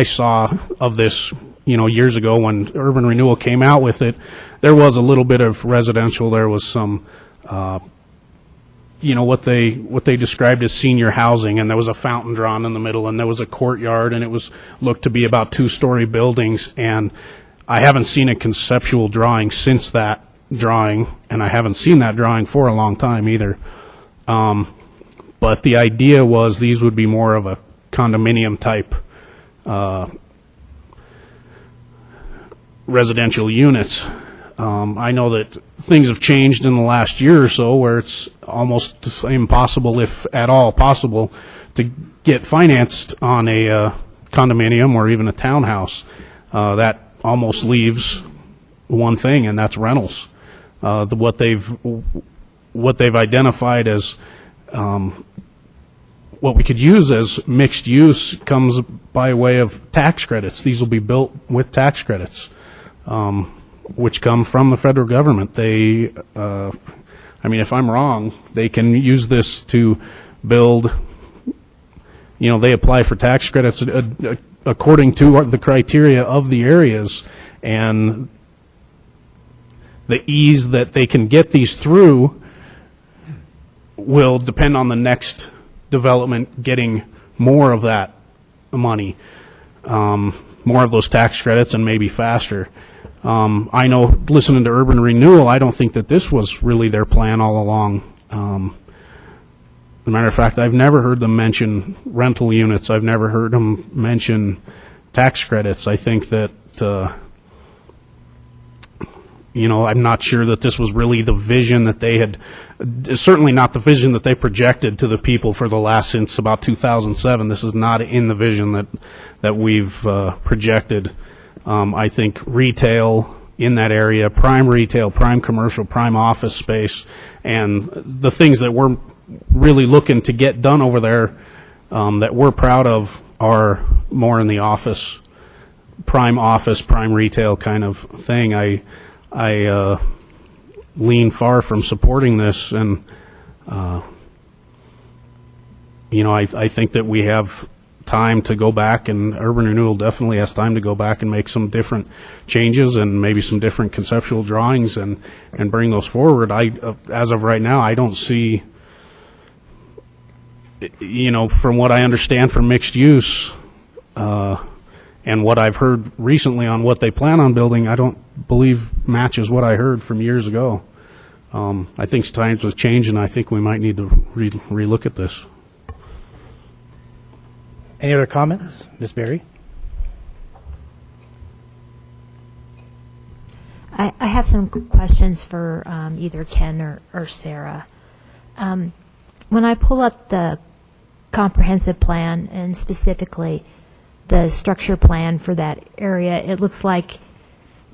saw of this, years ago when Urban Renewal came out with it, there was a little bit of residential. There was some, what they described as senior housing, and there was a fountain drawn in the middle, and there was a courtyard, and it was looked to be about 2-story buildings. And I haven't seen a conceptual drawing since that drawing, and I haven't seen that drawing for a long time either. But the idea was these would be more of a condominium type residential units. I know that things have changed in the last year or so where it's almost impossible, if at all possible, to get financed on a condominium or even a townhouse. That almost leaves one thing, and that's rentals. What they've identified as what we could use as mixed use comes by way of tax credits. These will be built with tax credits, which come from the federal government. They, if I'm wrong, they can use this to build, they apply for tax credits according to the criteria of the areas, and the ease that they can get these through will depend on the next development getting more of that money, more of those tax credits, and maybe faster. I know, listening to Urban Renewal, I don't think that this was really their plan all along. As a matter of fact, I've never heard them mention rental units. I've never heard them mention tax credits. I think that, I'm not sure that this was really the vision that they had, certainly not the vision that they projected to the people for the last, since about 2007. This is not in the vision that we've projected. I think retail in that area, prime retail, prime commercial, prime office space, and the things that we're really looking to get done over there that we're proud of are more in the office, prime retail kind of thing. I lean far from supporting this, and I think that we have time to go back, and urban renewal definitely has time to go back and make some different changes and maybe some different conceptual drawings and bring those forward. As of right now, I don't see, from what I understand from mixed use, and what I've heard recently on what they plan on building, I don't believe matches what I heard from years ago. I think times have changed, and I think we might need to relook at this. Any other comments? Ms. Berry? I have some questions for either Ken or Sarah. When I pull up the comprehensive plan, and specifically the structure plan for that area, it looks like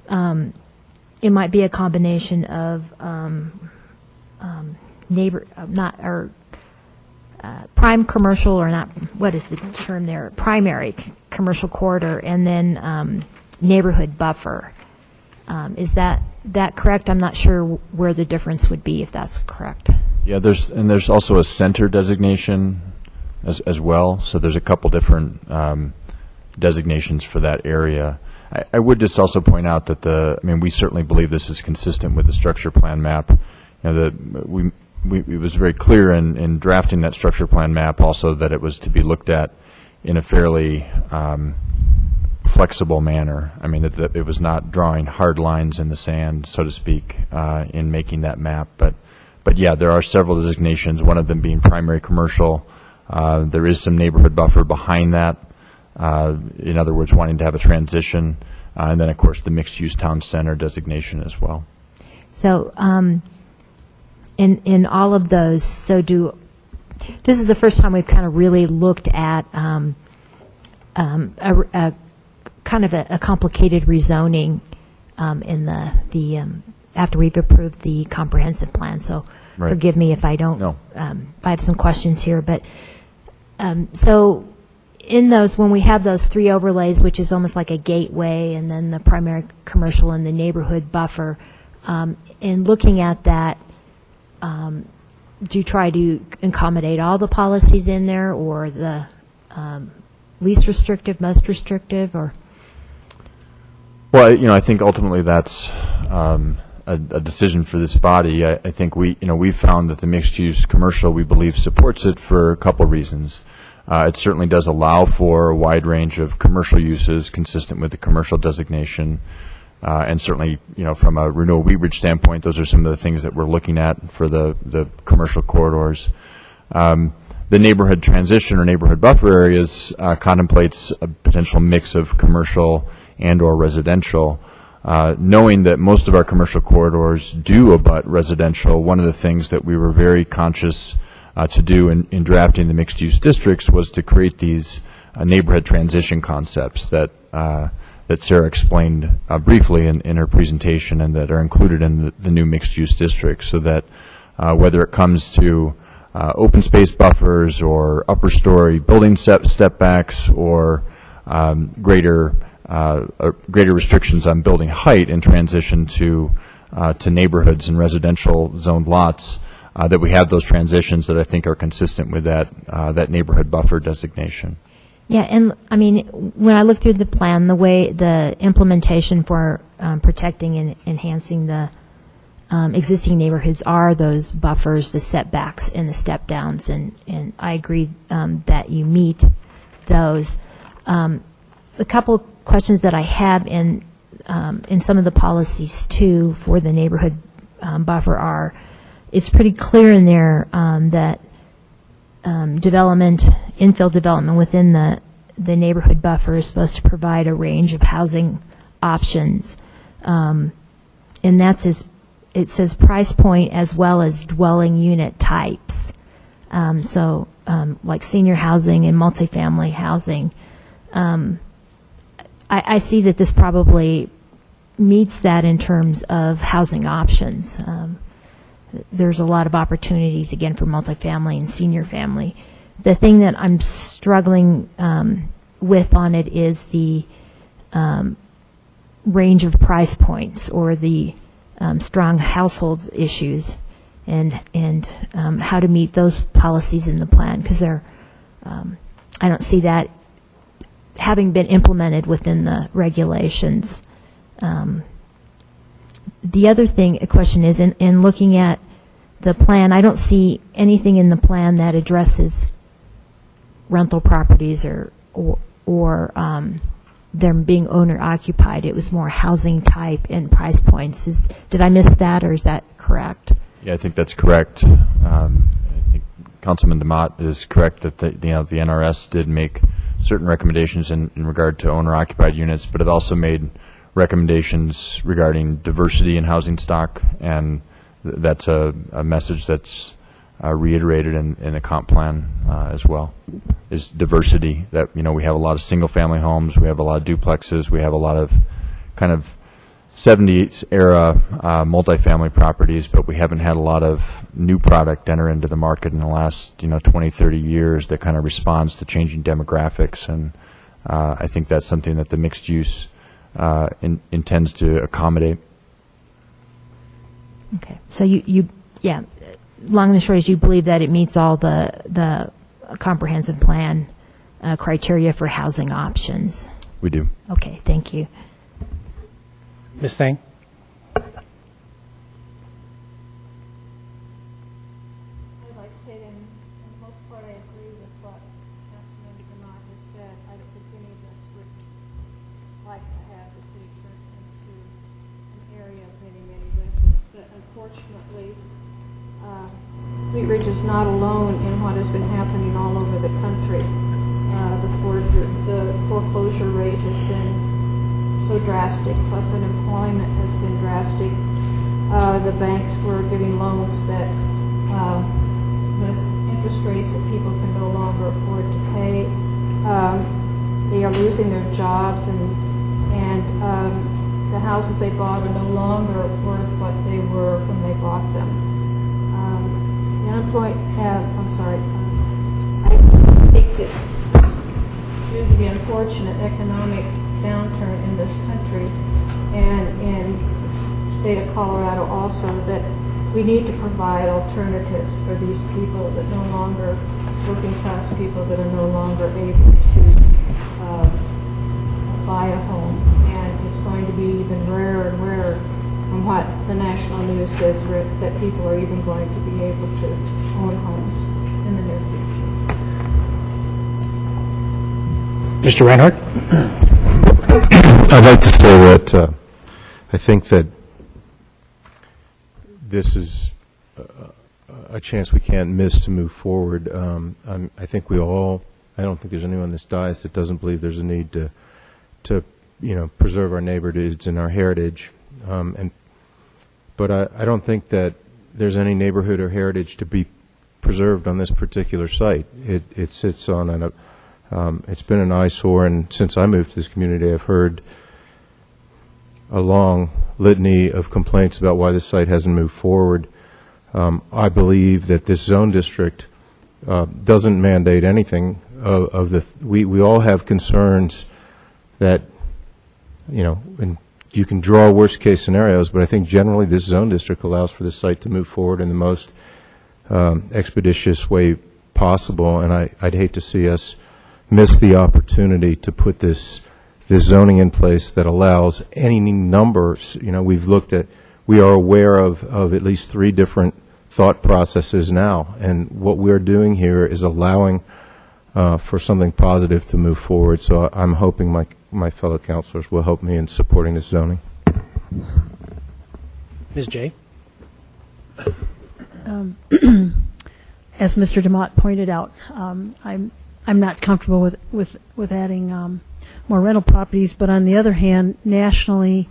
it might be a combination of prime commercial, or not, what is the term there, primary commercial corridor, and then neighborhood buffer. Is that correct? I'm not sure where the difference would be, if that's correct. Yeah, there's also a center designation as well, so there's a couple different designations for that area. I would just also point out that we certainly believe this is consistent with the structure plan map. It was very clear in drafting that structure plan map also that it was to be looked at in a fairly flexible manner. That it was not drawing hard lines in the sand, so to speak, in making that map. But yeah, there are several designations, one of them being primary commercial. There is some neighborhood buffer behind that. In other words, wanting to have a transition. And then, of course, the mixed-use town center designation as well. So in all of those, this is the first time we've kind of really looked at a kind of a complicated rezoning in the after we've approved the comprehensive plan. So right. Forgive me if I don't. No. I have some questions here, but so in those, when we have those three overlays, which is almost like a gateway, and then the primary commercial and the neighborhood buffer, in looking at that, do you try to accommodate all the policies in there, or the least restrictive, most restrictive, or? Well, I think ultimately that's a decision for this body. I think we found that the mixed-use commercial, we believe, supports it for a couple reasons. It certainly does allow for a wide range of commercial uses consistent with the commercial designation. And certainly, from a Renewal Wheat Ridge standpoint, those are some of the things that we're looking at for the commercial corridors. The neighborhood transition or neighborhood buffer areas contemplates a potential mix of commercial and or residential. Knowing that most of our commercial corridors do abut residential, one of the things that we were very conscious to do in drafting the mixed-use districts was to create these neighborhood transition concepts that Sarah explained briefly in her presentation, and that are included in the new mixed-use districts, so that whether it comes to open space buffers or upper story building step backs, or greater restrictions on building height in transition to neighborhoods and residential zoned lots, that we have those transitions that I think are consistent with that neighborhood buffer designation. Yeah, and when I look through the plan, the way the implementation for protecting and enhancing the existing neighborhoods are those buffers, the setbacks, and the step downs, and I agree that you meet those. A couple of questions that I have in some of the policies too for the neighborhood buffer are, it's pretty clear in there that infill development within the the neighborhood buffer is supposed to provide a range of housing options. And that's it says price point as well as dwelling unit types. Like senior housing and multifamily housing. I see that this probably meets that in terms of housing options. There's a lot of opportunities, again, for multifamily and senior family. The thing that I'm struggling with on it is the range of price points or the strong households issues and how to meet those policies in the plan, because I don't see that having been implemented within the regulations. The other thing, a question is, in looking at the plan, I don't see anything in the plan that addresses rental properties or them being owner occupied. It was more housing type and price points. Did I miss that, or is that correct? Yeah, I think that's correct. I think Councilman DeMott is correct that the NRS did make certain recommendations in regard to owner-occupied units, but it also made recommendations regarding diversity in housing stock, and that's a message that's reiterated in the comp plan as well, is diversity. That, we have a lot of single-family homes, we have a lot of duplexes, we have a lot of kind of 70s era multifamily properties, but we haven't had a lot of new product enter into the market in the last 20, 30 years that kind of responds to changing demographics, and I think that's something that the mixed use intends to accommodate. Okay, so long and short is you believe that it meets all the comprehensive plan criteria for housing options. We do. Okay, thank you. Ms. Tseng? I'd like to say that in the most part I agree with what Councilman DeMott has said. I don't think any of us would like to have the city turn into an area of many, many rentals. But unfortunately, Wheat Ridge is not alone in what has been happening all over the country. The foreclosure rate has been so drastic, plus unemployment has been drastic. The banks were giving loans that with interest rates that people can no longer afford to pay. They are losing their jobs, and the houses they bought are no longer worth what they were when they bought them. The unemployment, I think that due to the unfortunate economic downturn in this country and in the state of Colorado also, that we need to provide alternatives for these people that no longer, working class people that are no longer able to buy a home. And it's going to be even rarer and rarer from what the national news says that people are even going to be able to own homes in the near future. Mr. Reinhardt? I'd like to say that I think that this is a chance we can't miss to move forward. I think I don't think there's anyone on this dais that doesn't believe there's a need to preserve our neighborhoods and our heritage. But I don't think that there's any neighborhood or heritage to be preserved on this particular site. It sits on it's been an eyesore, and since I moved to this community, I've heard a long litany of complaints about why this site hasn't moved forward. I believe that this zone district doesn't mandate anything we all have concerns that, and you can draw worst case scenarios, but I think generally this zone district allows for this site to move forward in the most expeditious way possible, and I'd hate to see us miss the opportunity to put this zoning in place that allows any number. We are aware of at least 3 different thought processes now, and what we're doing here is allowing for something positive to move forward. So I'm hoping my fellow councilors will help me in supporting this zoning. Ms. Jay? As Mr. DeMott pointed out, I'm I'm not comfortable with adding more rental properties, but on the other hand, nationally,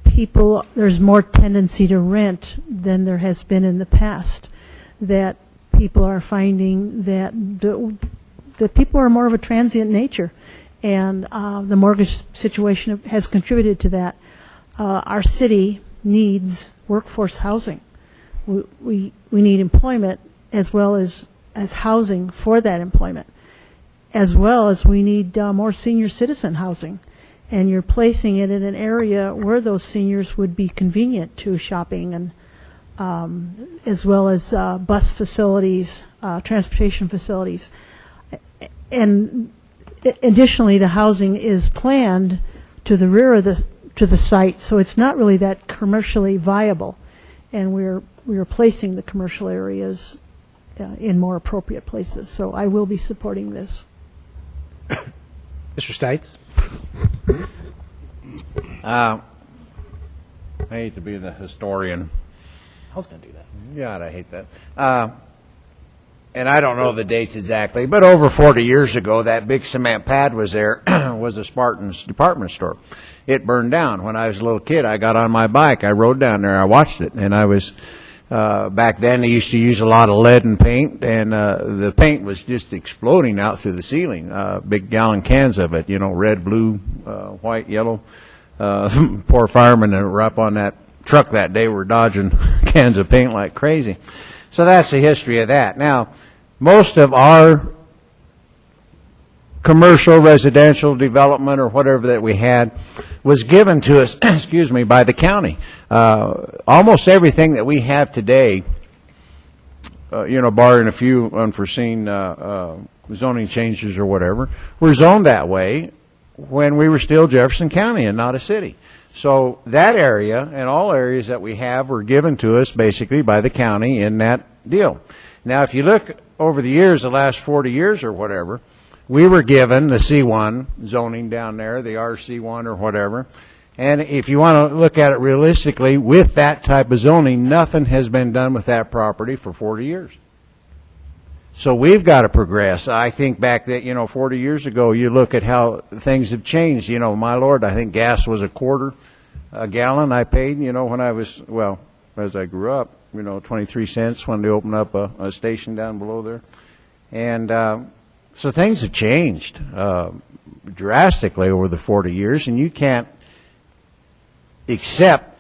there's more tendency to rent than there has been in the past. That people are finding that the people are more of a transient nature, and the mortgage situation has contributed to that. Our city needs workforce housing. We need employment as well as housing for that employment, as well as we need more senior citizen housing. And you're placing it in an area where those seniors would be convenient to shopping, and as well as bus facilities, transportation facilities. And additionally, the housing is planned to the rear of the site, so it's not really that commercially viable. And we're placing the commercial areas in more appropriate places. So I will be supporting this. Mr. Stites? I hate to be the historian. I was going to do that. God, I hate that. And I don't know the dates exactly, but over 40 years ago, that big cement pad was there, was a Spartan's department store. It burned down. When I was a little kid, I got on my bike, I rode down there, I watched it, and I was, back then they used to use a lot of lead and paint, and the paint was just exploding out through the ceiling, big gallon cans of it, red, blue, white, yellow. Poor firemen that were up on that truck that day were dodging cans of paint like crazy. So that's the history of that. Now, most of our commercial, residential development or whatever that we had was given to us, excuse me, by the county. Almost everything that we have today, barring a few unforeseen zoning changes or whatever, were zoned that way when we were still Jefferson County and not a city. So that area and all areas that we have were given to us basically by the county in that deal. Now, if you look over the years, the last 40 years or whatever, we were given the C1 zoning down there, the RC1 or whatever. And if you want to look at it realistically, with that type of zoning, nothing has been done with that property for 40 years. So we've got to progress. I think back that, 40 years ago, you look at how things have changed. My Lord, I think gas was $0.25 a gallon I paid, when I was, as I grew up, 23 cents when they opened up a station down below there. And so things have changed drastically over the 40 years, and you can't accept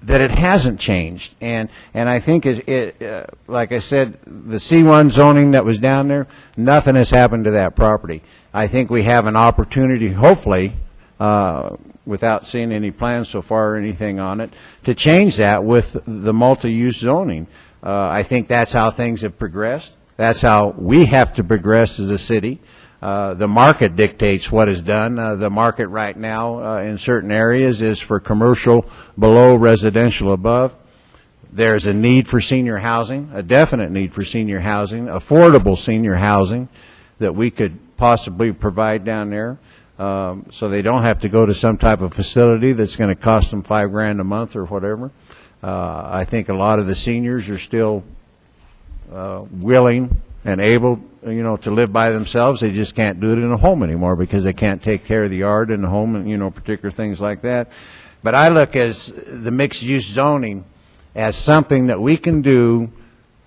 that it hasn't changed. And I think like I said, the C1 zoning that was down there, nothing has happened to that property. I think we have an opportunity, hopefully, without seeing any plans so far or anything on it, to change that with the multi-use zoning. I think that's how things have progressed. That's how we have to progress as a city. The market dictates what is done. The market right now in certain areas is for commercial below, residential above. There's a need for senior housing, a definite need for senior housing, affordable senior housing that we could possibly provide down there, so they don't have to go to some type of facility that's going to cost them $5,000 a month or whatever. I think a lot of the seniors are still willing and able, to live by themselves. They just can't do it in a home anymore because they can't take care of the yard in the home and, particular things like that. But I look as the mixed-use zoning as something that we can do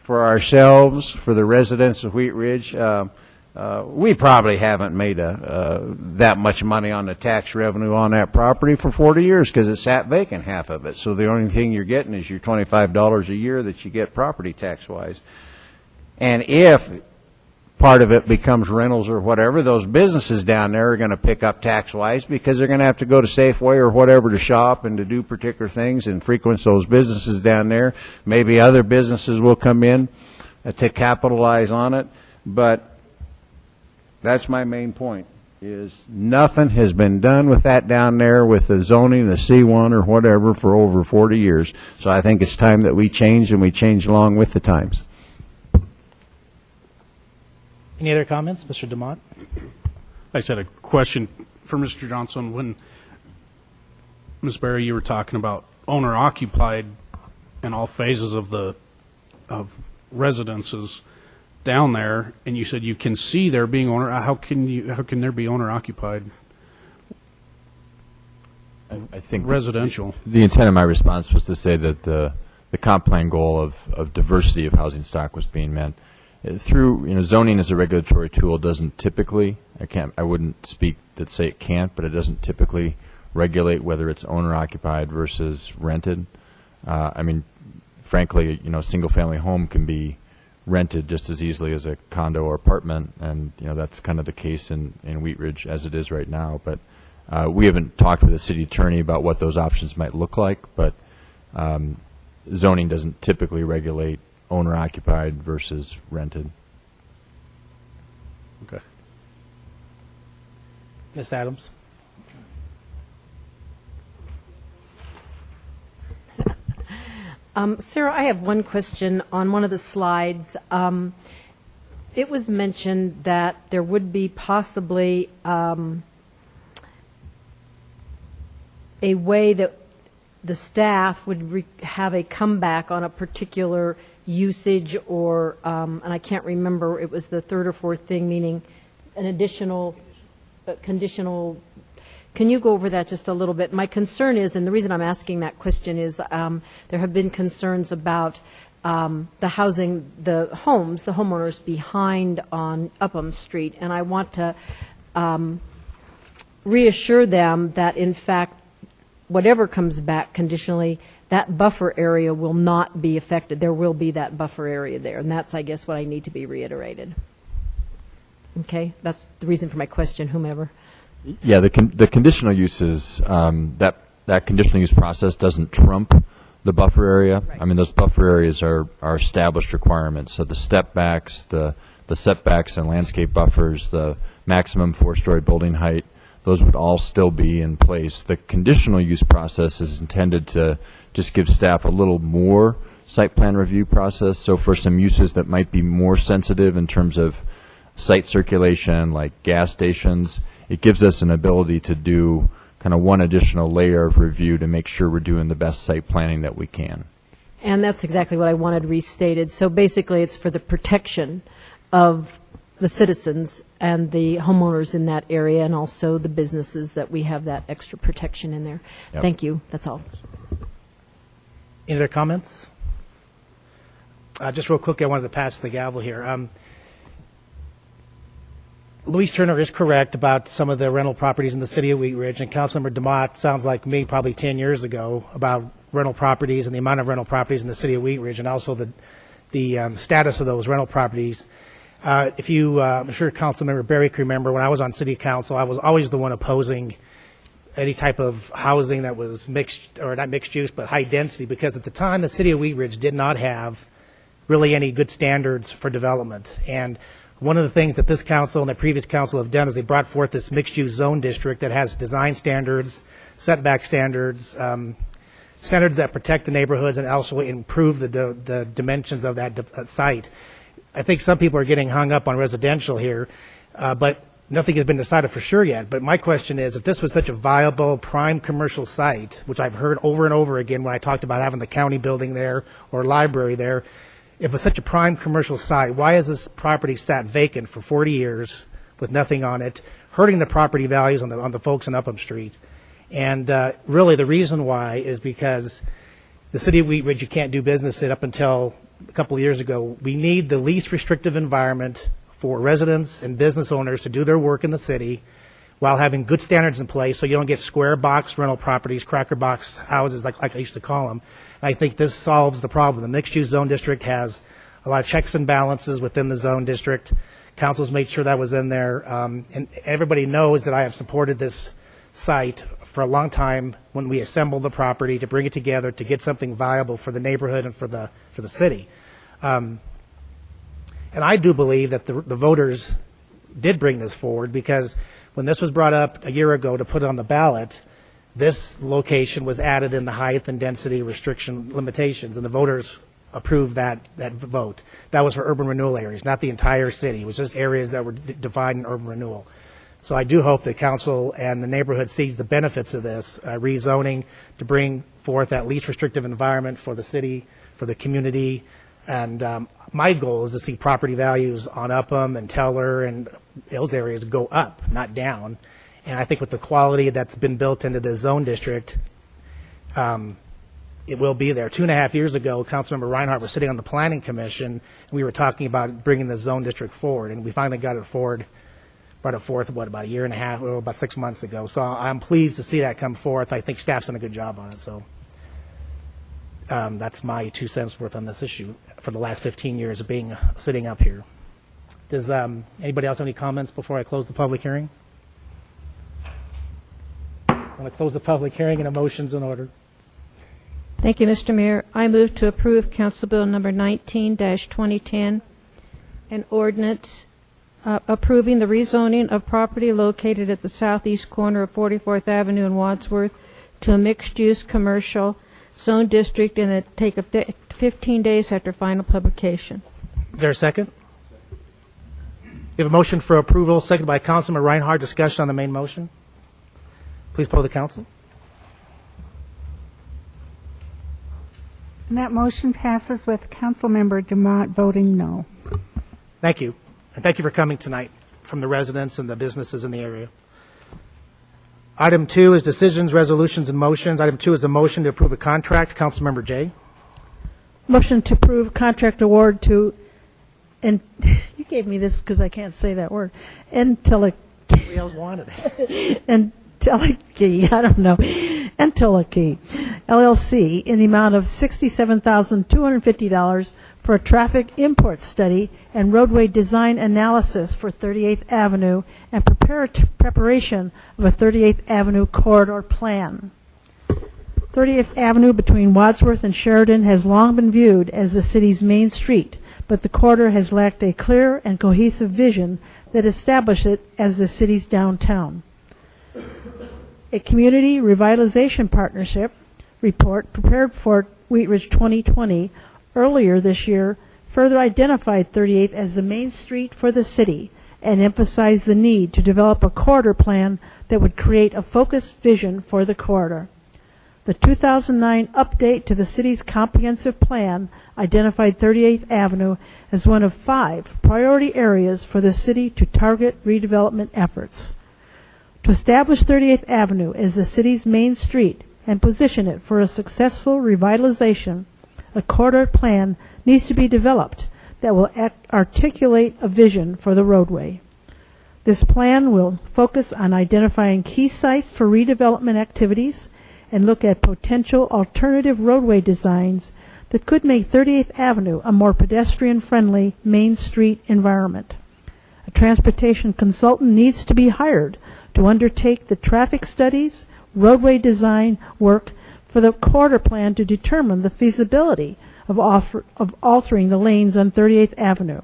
for ourselves, for the residents of Wheat Ridge. We probably haven't made that much money on the tax revenue on that property for 40 years because it sat vacant, half of it. So the only thing you're getting is your $25 a year that you get property tax-wise. And if part of it becomes rentals or whatever, those businesses down there are going to pick up tax-wise because they're going to have to go to Safeway or whatever to shop and to do particular things and frequent those businesses down there. Maybe other businesses will come in to capitalize on it. But that's my main point, is nothing has been done with that down there with the zoning, the C1 or whatever for over 40 years. So I think it's time that we change, and we change along with the times. Any other comments? Mr. DeMont? I just had a question for Mr. Johnson. When, Ms. Berry, you were talking about owner-occupied in all phases of residences, down there, and you said you can see there being how can there be owner occupied I think residential? The intent of my response was to say that the comp plan goal of diversity of housing stock was being met. Through, zoning as a regulatory tool doesn't typically, I wouldn't speak that say it can't, but it doesn't typically regulate whether it's owner occupied versus rented. Frankly, a single family home can be rented just as easily as a condo or apartment, and that's kind of the case in Wheat Ridge as it is right now. But we haven't talked with the city attorney about what those options might look like, but zoning doesn't typically regulate owner occupied versus rented. Okay. Ms. Adams? Sarah, I have one question on one of the slides. It was mentioned that there would be possibly a way that the staff would have a comeback on a particular usage or, and I can't remember, it was the third or fourth thing, meaning an additional conditional. Can you go over that just a little bit? My concern is, and the reason I'm asking that question is there have been concerns about the housing, the homeowners behind on Upham Street, and I want to reassure them that, in fact, whatever comes back conditionally, that buffer area will not be affected. There will be that buffer area there, and that's, I guess, what I need to be reiterated. Okay? That's the reason for my question, whomever. Yeah, the conditional uses, that conditional use process doesn't trump the buffer area. Right. Those buffer areas are established requirements. So the step backs, the setbacks and landscape buffers, the maximum 4-story building height, those would all still be in place. The conditional use process is intended to just give staff a little more site plan review process. So for some uses that might be more sensitive in terms of site circulation, like gas stations, it gives us an ability to do kind of one additional layer of review to make sure we're doing the best site planning that we can. And that's exactly what I wanted restated. So basically it's for the protection of the citizens and the homeowners in that area, and also the businesses, that we have that extra protection in there. Yep. Thank you. That's all. Any other comments? Just real quickly, I wanted to pass the gavel here. Louise Turner is correct about some of the rental properties in the city of Wheat Ridge, and Councilmember DeMott sounds like me probably 10 years ago about rental properties and the amount of rental properties in the city of Wheat Ridge, and also the status of those rental properties. I'm sure Councilmember Berry can remember when I was on city council, I was always the one opposing any type of housing that was mixed, or not mixed use, but high density, because at the time the city of Wheat Ridge did not have really any good standards for development. And one of the things that this council and the previous council have done is they brought forth this mixed-use zone district that has design standards, setback standards, standards that protect the neighborhoods and also improve the dimensions of that site. I think some people are getting hung up on residential here, but nothing has been decided for sure yet. But my question is, if this was such a viable prime commercial site, which I've heard over and over again when I talked about having the county building there or library there, if it's such a prime commercial site, why is this property sat vacant for 40 years with nothing on it, hurting the property values on the folks on Upham Street? And really the reason why is because the city of Wheat Ridge, you can't do business in up until a couple of years ago. We need the least restrictive environment for residents and business owners to do their work in the city while having good standards in place so you don't get square box rental properties, cracker box houses like I used to call them. I think this solves the problem. The mixed-use zone district has a lot of checks and balances within the zone district. Council's made sure that was in there. And everybody knows that I have supported this site for a long time when we assembled the property to bring it together to get something viable for the neighborhood and for the city. And I do believe that the voters did bring this forward, because when this was brought up a year ago to put it on the ballot, this location was added in the height and density restriction limitations, and the voters approved that vote. That was for urban renewal areas, not the entire city. It was just areas that were defined in urban renewal. So I do hope that council and the neighborhood sees the benefits of this rezoning to bring forth that least restrictive environment for the city, for the community, and my goal is to see property values on Upham and Teller and those areas go up, not down. And I think with the quality that's been built into the zone district, it will be there. 2.5 years ago, Councilmember Reinhardt was sitting on the Planning Commission, and we were talking about bringing the zone district forward, and we finally got it forward, brought it forth, about a year and a half, or about 6 months ago. So I'm pleased to see that come forth. I think staff's done a good job on it, so that's my 2 cents worth on this issue for the last 15 years of being sitting up here. Does anybody else have any comments before I close the public hearing? I'm going to close the public hearing and a motion's in order. Thank you, Mr. Mayor. I move to approve Council Bill number 19-2010, an ordinance approving the rezoning of property located at the southeast corner of 44th Avenue in Wadsworth to a mixed-use commercial zone district, and it take 15 days after final publication. Is there a second? We have a motion for approval, seconded by Councilman Reinhardt. Discussion on the main motion. Please poll the council. And that motion passes with Councilmember Dumont voting no. Thank you. And thank you for coming tonight from the residents and the businesses in the area. Item 2 is decisions, resolutions, and motions. Item 2 is a motion to approve a contract. Councilmember Jay. Motion to approve contract award to, and you gave me this because I can't say that word, Enteleki, Nobody else wanted it. Enteleki, I don't know, Enteleki, LLC, in the amount of $67,250 for a traffic import study and roadway design analysis for 38th Avenue and preparation of a 38th Avenue corridor plan. 30th Avenue between Wadsworth and Sheridan has long been viewed as the city's main street, but the corridor has lacked a clear and cohesive vision that established it as the city's downtown. A community revitalization partnership report prepared for Wheat Ridge 2020 earlier this year further identified 38th as the main street for the city and emphasized the need to develop a corridor plan that would create a focused vision for the corridor. The 2009 update to the city's comprehensive plan identified 38th Avenue as one of 5 priority areas for the city to target redevelopment efforts. To establish 38th Avenue as the city's main street and position it for a successful revitalization, a corridor plan needs to be developed that will articulate a vision for the roadway. This plan will focus on identifying key sites for redevelopment activities and look at potential alternative roadway designs that could make 38th Avenue a more pedestrian-friendly Main Street environment. A transportation consultant needs to be hired to undertake the traffic studies, roadway design work for the corridor plan to determine the feasibility of altering the lanes on 38th Avenue.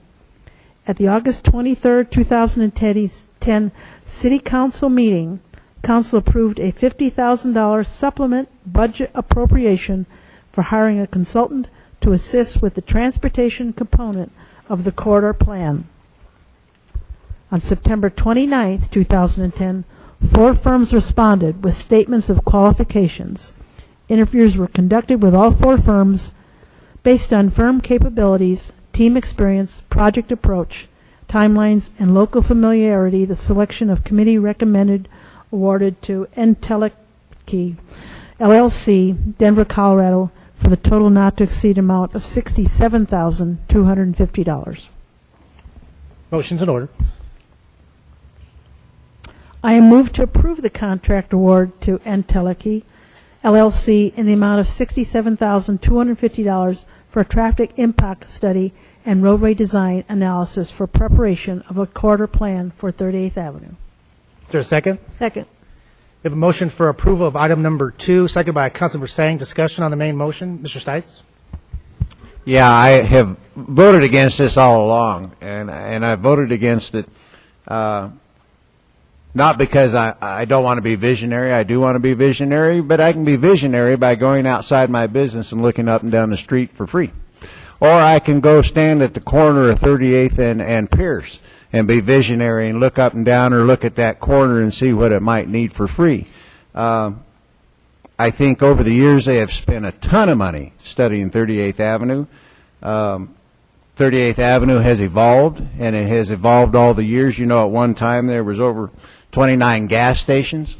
At the August 23, 2010 City Council meeting, Council approved a $50,000 supplement budget appropriation for hiring a consultant to assist with the transportation component of the corridor plan. On September 29, 2010, 4 firms responded with statements of qualifications. Interviews were conducted with all 4 firms based on firm capabilities, team experience, project approach, timelines, and local familiarity. The selection of committee recommended awarded to Enteleki, LLC, Denver, Colorado, for the total not to exceed amount of $67,250. Motion's in order. I am moved to approve the contract award to Enteleki, LLC, in the amount of $67,250 for a traffic impact study and roadway design analysis for preparation of a corridor plan for 38th Avenue. Is there a second? Second. We have a motion for approval of item number 2, seconded by Councilmember Sang. Discussion on the main motion. Mr. Stites? Yeah, I have voted against this all along, and I voted against it not because I don't want to be visionary. I do want to be visionary, but I can be visionary by going outside my business and looking up and down the street for free. Or I can go stand at the corner of 38th and Pierce and be visionary and look up and down or look at that corner and see what it might need for free. I think over the years they have spent a ton of money studying 38th Avenue. 38th Avenue has evolved, and it has evolved all the years. You know, at one time there was over 29 gas stations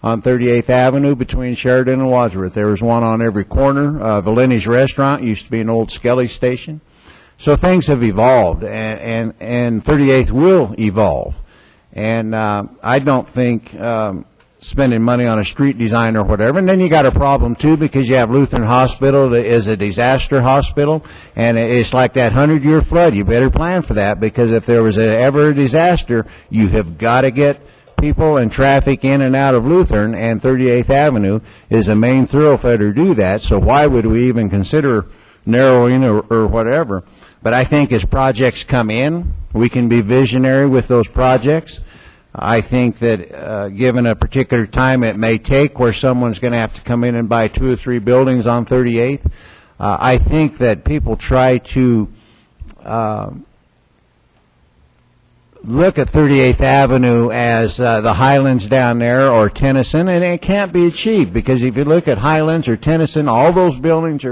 on 38th Avenue between Sheridan and Wadsworth. There was one on every corner. Valini's Restaurant used to be an old Skelly station. So things have evolved, and 38th will evolve. And I don't think spending money on a street design or whatever. And then you got a problem, too, because you have Lutheran Hospital that is a disaster hospital, and it's like that 100-year flood. You better plan for that, because if there was ever a disaster, you have got to get people and traffic in and out of Lutheran, and 38th Avenue is a main thoroughfare to do that, so why would we even consider narrowing or whatever? But I think as projects come in, we can be visionary with those projects. I think that given a particular time it may take where someone's going to have to come in and buy 2 or 3 buildings on 38th, I think that people try to look at 38th Avenue as the Highlands down there or Tennyson, and it can't be achieved, because if you look at Highlands or Tennyson, all those buildings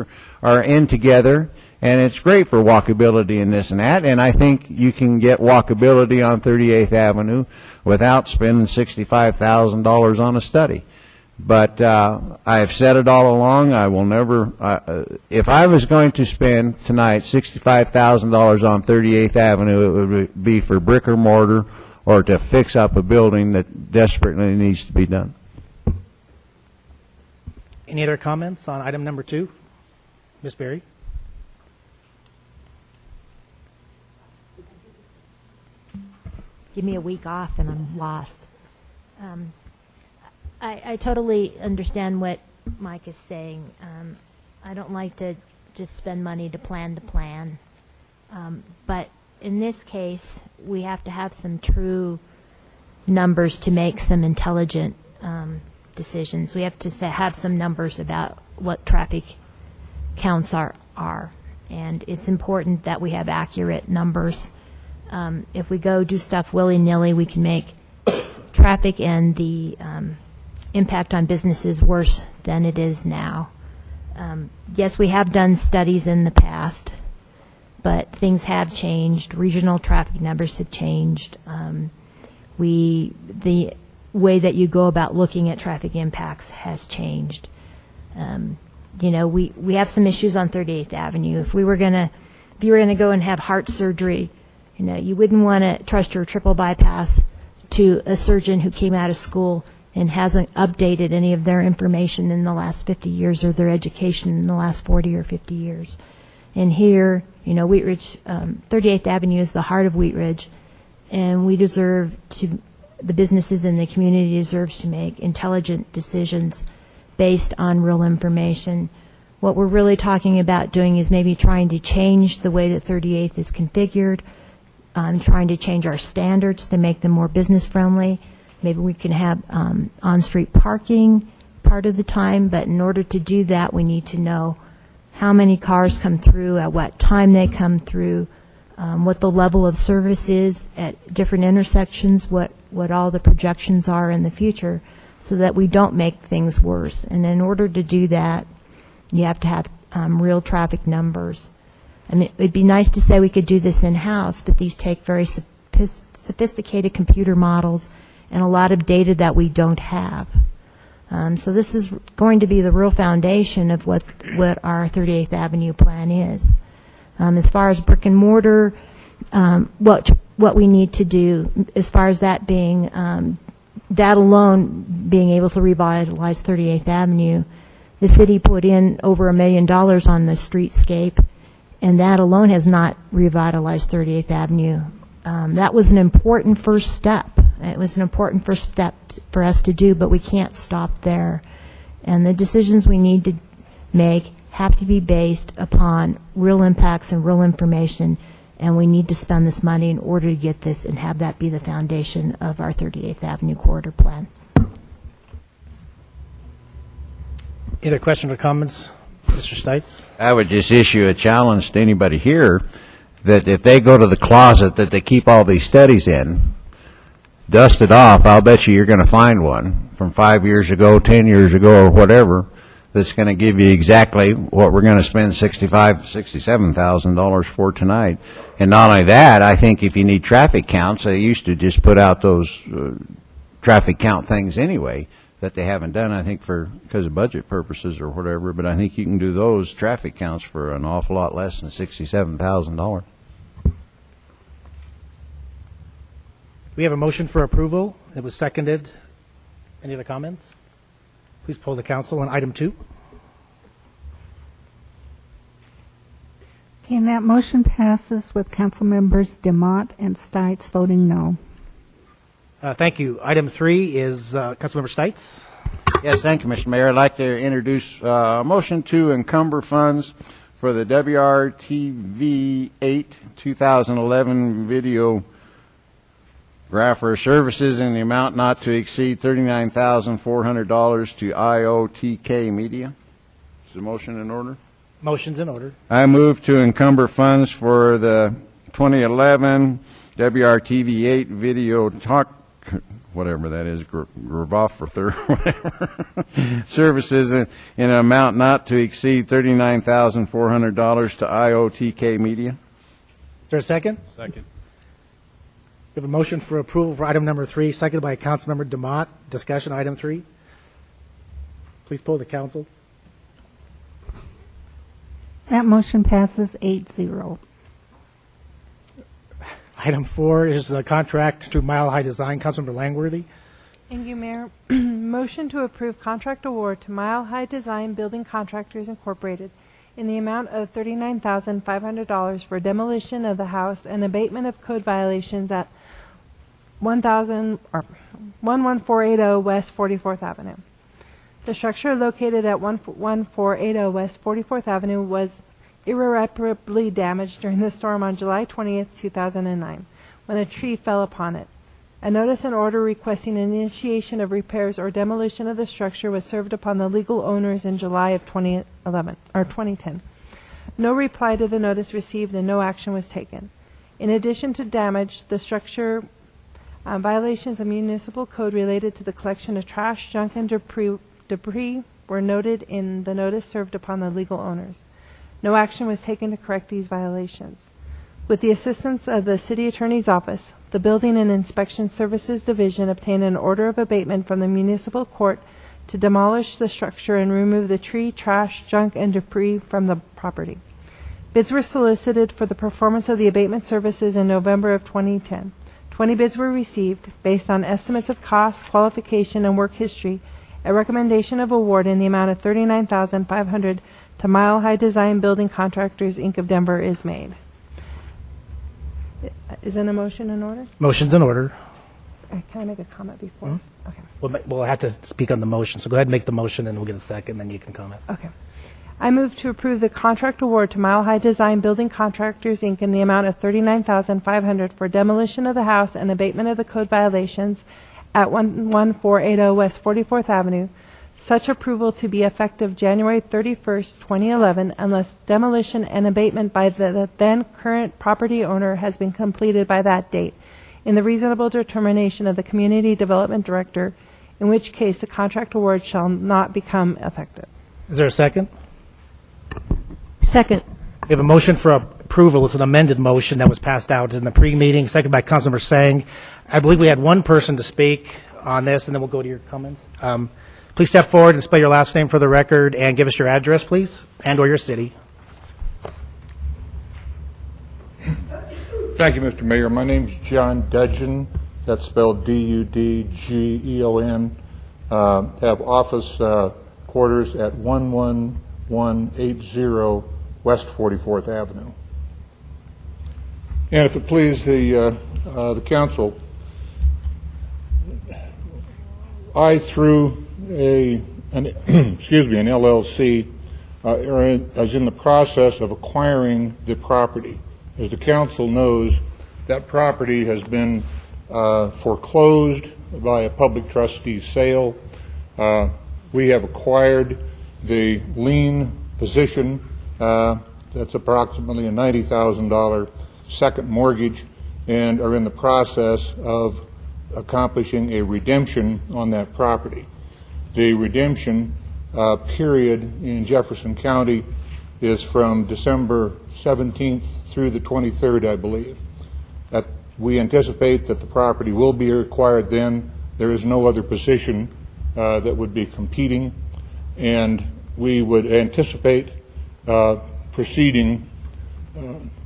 are in together, and it's great for walkability and this and that, and I think you can get walkability on 38th Avenue without spending $65,000 on a study. But I have said it all along, I will never, if I was going to spend tonight $65,000 on 38th Avenue, it would be for brick or mortar or to fix up a building that desperately needs to be done. Any other comments on item number 2? Ms. Berry? Give me a week off and I'm lost. I totally understand what Mike is saying. I don't like to just spend money to plan. But in this case, we have to have some true numbers to make some intelligent decisions. We have to have some numbers about what traffic counts are. And it's important that we have accurate numbers. If we go do stuff willy-nilly, we can make traffic and the impact on businesses worse than it is now. Yes, we have done studies in the past, but things have changed. Regional traffic numbers have changed. The way that you go about looking at traffic impacts has changed. We have some issues on 38th Avenue. If you were going to go and have heart surgery, you wouldn't want to trust your triple bypass to a surgeon who came out of school and hasn't updated any of their information in the last 50 years or their education in the last 40 or 50 years. And here, Wheat Ridge, 38th Avenue is the heart of Wheat Ridge, and the businesses in the community deserves to make intelligent decisions based on real information. What we're really talking about doing is maybe trying to change the way that 38th is configured, trying to change our standards to make them more business friendly. Maybe we can have on-street parking part of the time, but in order to do that, we need to know how many cars come through, at what time they come through, what the level of service is at different intersections, what all the projections are in the future, so that we don't make things worse. And in order to do that, you have to have real traffic numbers. I mean, it'd be nice to say we could do this in-house, but these take very sophisticated computer models and a lot of data that we don't have. So this is going to be the real foundation of what our 38th Avenue plan is. As far as brick and mortar, what we need to do, as far as that being, that alone being able to revitalize 38th Avenue, the city put in over $1 million on the streetscape, and that alone has not revitalized 38th Avenue. That was an important first step. It was an important first step for us to do, but we can't stop there. And the decisions we need to make have to be based upon real impacts and real information, and we need to spend this money in order to get this and have that be the foundation of our 38th Avenue corridor plan. Any other questions or comments? Mr. Stites? I would just issue a challenge to anybody here that if they go to the closet that they keep all these studies in, dust it off, I'll bet you're going to find one from 5 years ago, 10 years ago, or whatever, that's going to give you exactly what we're going to spend $67,000 for tonight. And not only that, I think if you need traffic counts, they used to just put out those traffic count things anyway that they haven't done, I think, because of budget purposes or whatever. But I think you can do those traffic counts for an awful lot less than $67,000. We have a motion for approval. It was seconded. Any other comments? Please poll the council on item 2. Okay, and that motion passes with council members DeMott and Stites voting no. Thank you. Item 3 is Councilmember Stites. Yes, thank you, Mr. Mayor. I'd like to introduce a motion to encumber funds for the WRTV 8 2011 videographer services in the amount not to exceed $39,400 to IOTK Media. Is the motion in order? Motion's in order. I move to encumber funds for the 2011 WRTV 8 video talk, whatever that is, Gravoff whatever, services in an amount not to exceed $39,400 to IOTK Media. Is there a second? Second. We have a motion for approval for item number 3, seconded by Councilmember DeMott. Discussion, item 3. Please poll the council. That motion passes 8-0. Item 4 is the contract to Mile High Design. Councilmember Langworthy. Thank you, Mayor. Motion to approve contract award to Mile High Design Building Contractors Incorporated in the amount of $39,500 for demolition of the house and abatement of code violations at 11480 West 44th Avenue. The structure located at 11480 West 44th Avenue was irreparably damaged during the storm on July 20th, 2009, when a tree fell upon it. A notice and order requesting initiation of repairs or demolition of the structure was served upon the legal owners in July of 2010. No reply to the notice received and no action was taken. In addition to damage, the structure violations of municipal code related to the collection of trash, junk, and debris were noted in the notice served upon the legal owners. No action was taken to correct these violations. With the assistance of the City Attorney's Office, the Building and Inspection Services Division obtained an order of abatement from the municipal court to demolish the structure and remove the tree, trash, junk, and debris from the property. Bids were solicited for the performance of the abatement services in November of 2010. 20 bids were received based on estimates of cost, qualification, and work history. A recommendation of award in the amount of $39,500 to Mile High Design Building Contractors, Inc. of Denver is made. Isn't a motion in order? Motion's in order. Can I make a comment before? Okay. We'll have to speak on the motion, so go ahead and make the motion, and we'll get a second, then you can comment. Okay. I move to approve the contract award to Mile High Design Building Contractors, Inc. in the amount of $39,500 for demolition of the house and abatement of the code violations at 11480 West 44th Avenue. Such approval to be effective January 31st, 2011, unless demolition and abatement by the then current property owner has been completed by that date, in the reasonable determination of the Community Development Director, in which case the contract award shall not become effective. Is there a second? Second. We have a motion for approval. It's an amended motion that was passed out in the pre-meeting, seconded by Councilmember Sang. I believe we had one person to speak on this, and then we'll go to your comments. Please step forward and spell your last name for the record and give us your address, please, and or your city. Thank you, Mr. Mayor. My name is John Dudgeon. That's spelled D-U-D-G-E-O-N. Have office quarters at 11180 West 44th Avenue. And if it please the council, I, through an LLC, is in the process of acquiring the property. As the council knows, that property has been foreclosed by a public trustee sale. We have acquired the lien position. That's approximately a $90,000 second mortgage, and are in the process of accomplishing a redemption on that property. The redemption period in Jefferson County is from December 17th through the 23rd, I believe. That we anticipate that the property will be acquired then. There is no other position that would be competing, and we would anticipate proceeding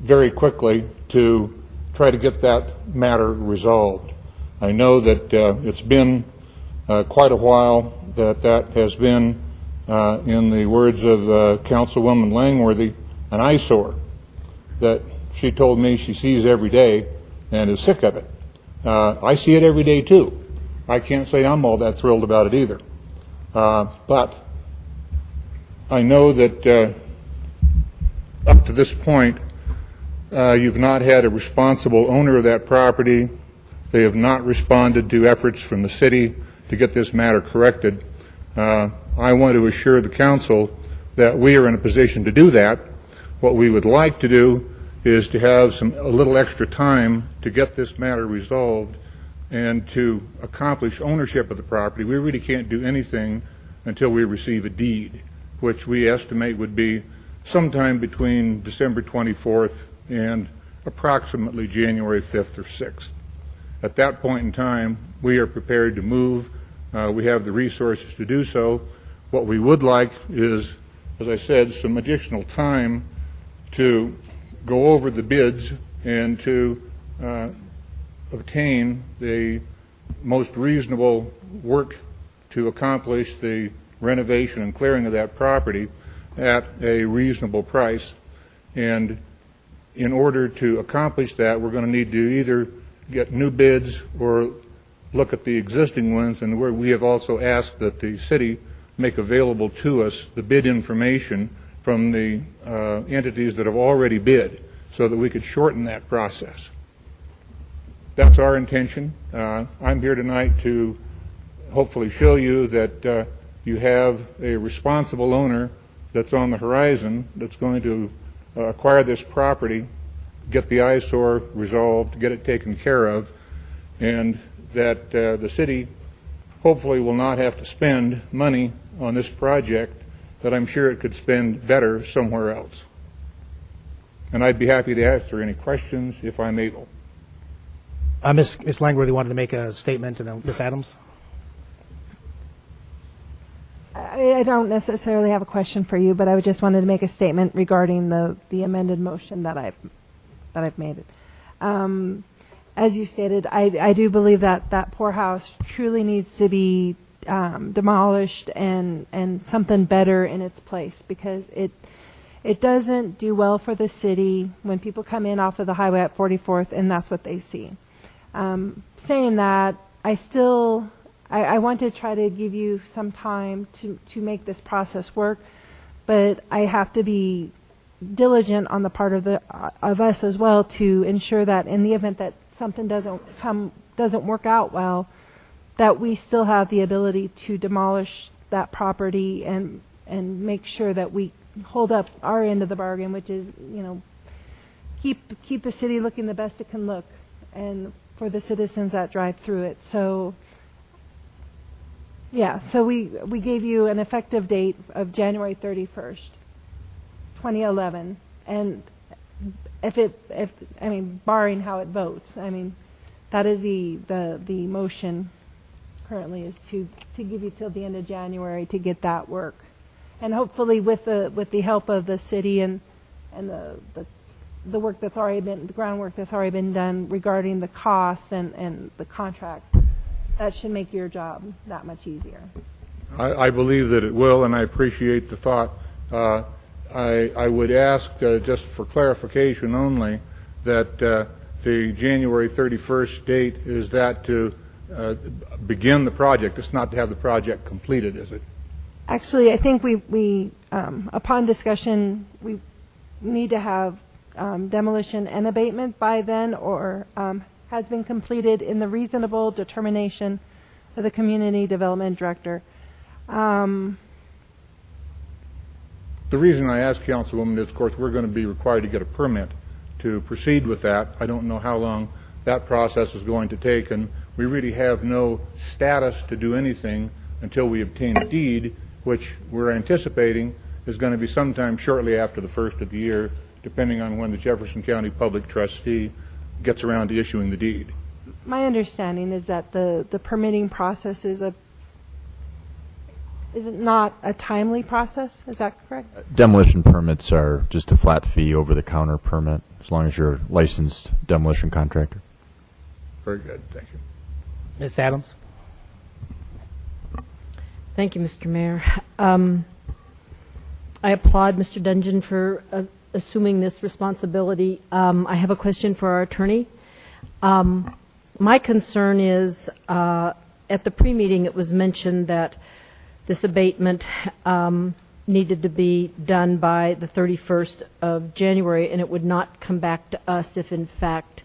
very quickly to try to get that matter resolved. I know that it's been quite a while that has been, in the words of Councilwoman Langworthy, an eyesore that she told me she sees every day and is sick of it. I see it every day too. I can't say I'm all that thrilled about it either. But I know that up to this point, you've not had a responsible owner of that property. They have not responded to efforts from the city to get this matter corrected. I want to assure the council that we are in a position to do that. What we would like to do is to have a little extra time to get this matter resolved and to accomplish ownership of the property. We really can't do anything until we receive a deed, which we estimate would be sometime between December 24th and approximately January 5th or 6th. At that point in time, we are prepared to move. We have the resources to do so. What we would like is, as I said, some additional time to go over the bids and to obtain the most reasonable work to accomplish the renovation and clearing of that property at a reasonable price. And in order to accomplish that, we're going to need to either get new bids or look at the existing ones, and where we have also asked that the city make available to us the bid information from the entities that have already bid so that we could shorten that process. That's our intention. I'm here tonight to hopefully show you that you have a responsible owner that's on the horizon that's going to acquire this property, get the eyesore resolved, get it taken care of, and that the city hopefully will not have to spend money on this project that I'm sure it could spend better somewhere else. And I'd be happy to answer any questions if I'm able. Ms. Langworthy wanted to make a statement, and then Ms. Adams. I don't necessarily have a question for you, but I just wanted to make a statement regarding the amended motion that I've made. As you stated, I do believe that poor house truly needs to be demolished and something better in its place, because it doesn't do well for the city when people come in off of the highway at 44th and that's what they see. Saying that, I want to try to give you some time to make this process work, but I have to be diligent on the part of us as well to ensure that in the event that something doesn't work out well, that we still have the ability to demolish that property and make sure that we hold up our end of the bargain, which is, keep the city looking the best it can look, and for the citizens that drive through it. So we gave you an effective date of January 31st, 2011, and barring how it votes, that is the motion currently, is to give you till the end of January to get that work, and hopefully with the help of the city and the work that's already been, the groundwork that's already been done regarding the cost and the contract, that should make your job that much easier. I believe that it will, and I appreciate the thought. I would ask, just for clarification only, that the January 31st date, is that to begin the project? It's not to have the project completed, is it? Actually, I think we upon discussion, we need to have demolition and abatement by then, or has been completed in the reasonable determination of the community development director. The reason I ask, Councilwoman, is, of course, we're going to be required to get a permit to proceed with that. I don't know how long that process is going to take, and we really have no status to do anything until we obtain a deed, which we're anticipating is going to be sometime shortly after the first of the year, depending on when the Jefferson County Public Trustee gets around to issuing the deed. My understanding is that the permitting process is it not a timely process? Is that correct? Demolition permits are just a flat fee over-the-counter permit, as long as you're a licensed demolition contractor. Very good, thank you. Ms. Adams? Thank you, Mr. Mayor. I applaud Mr. Dungeon for assuming this responsibility. I have a question for our attorney. My concern is, at the pre-meeting, it was mentioned that this abatement needed to be done by the 31st of January, and it would not come back to us if, in fact,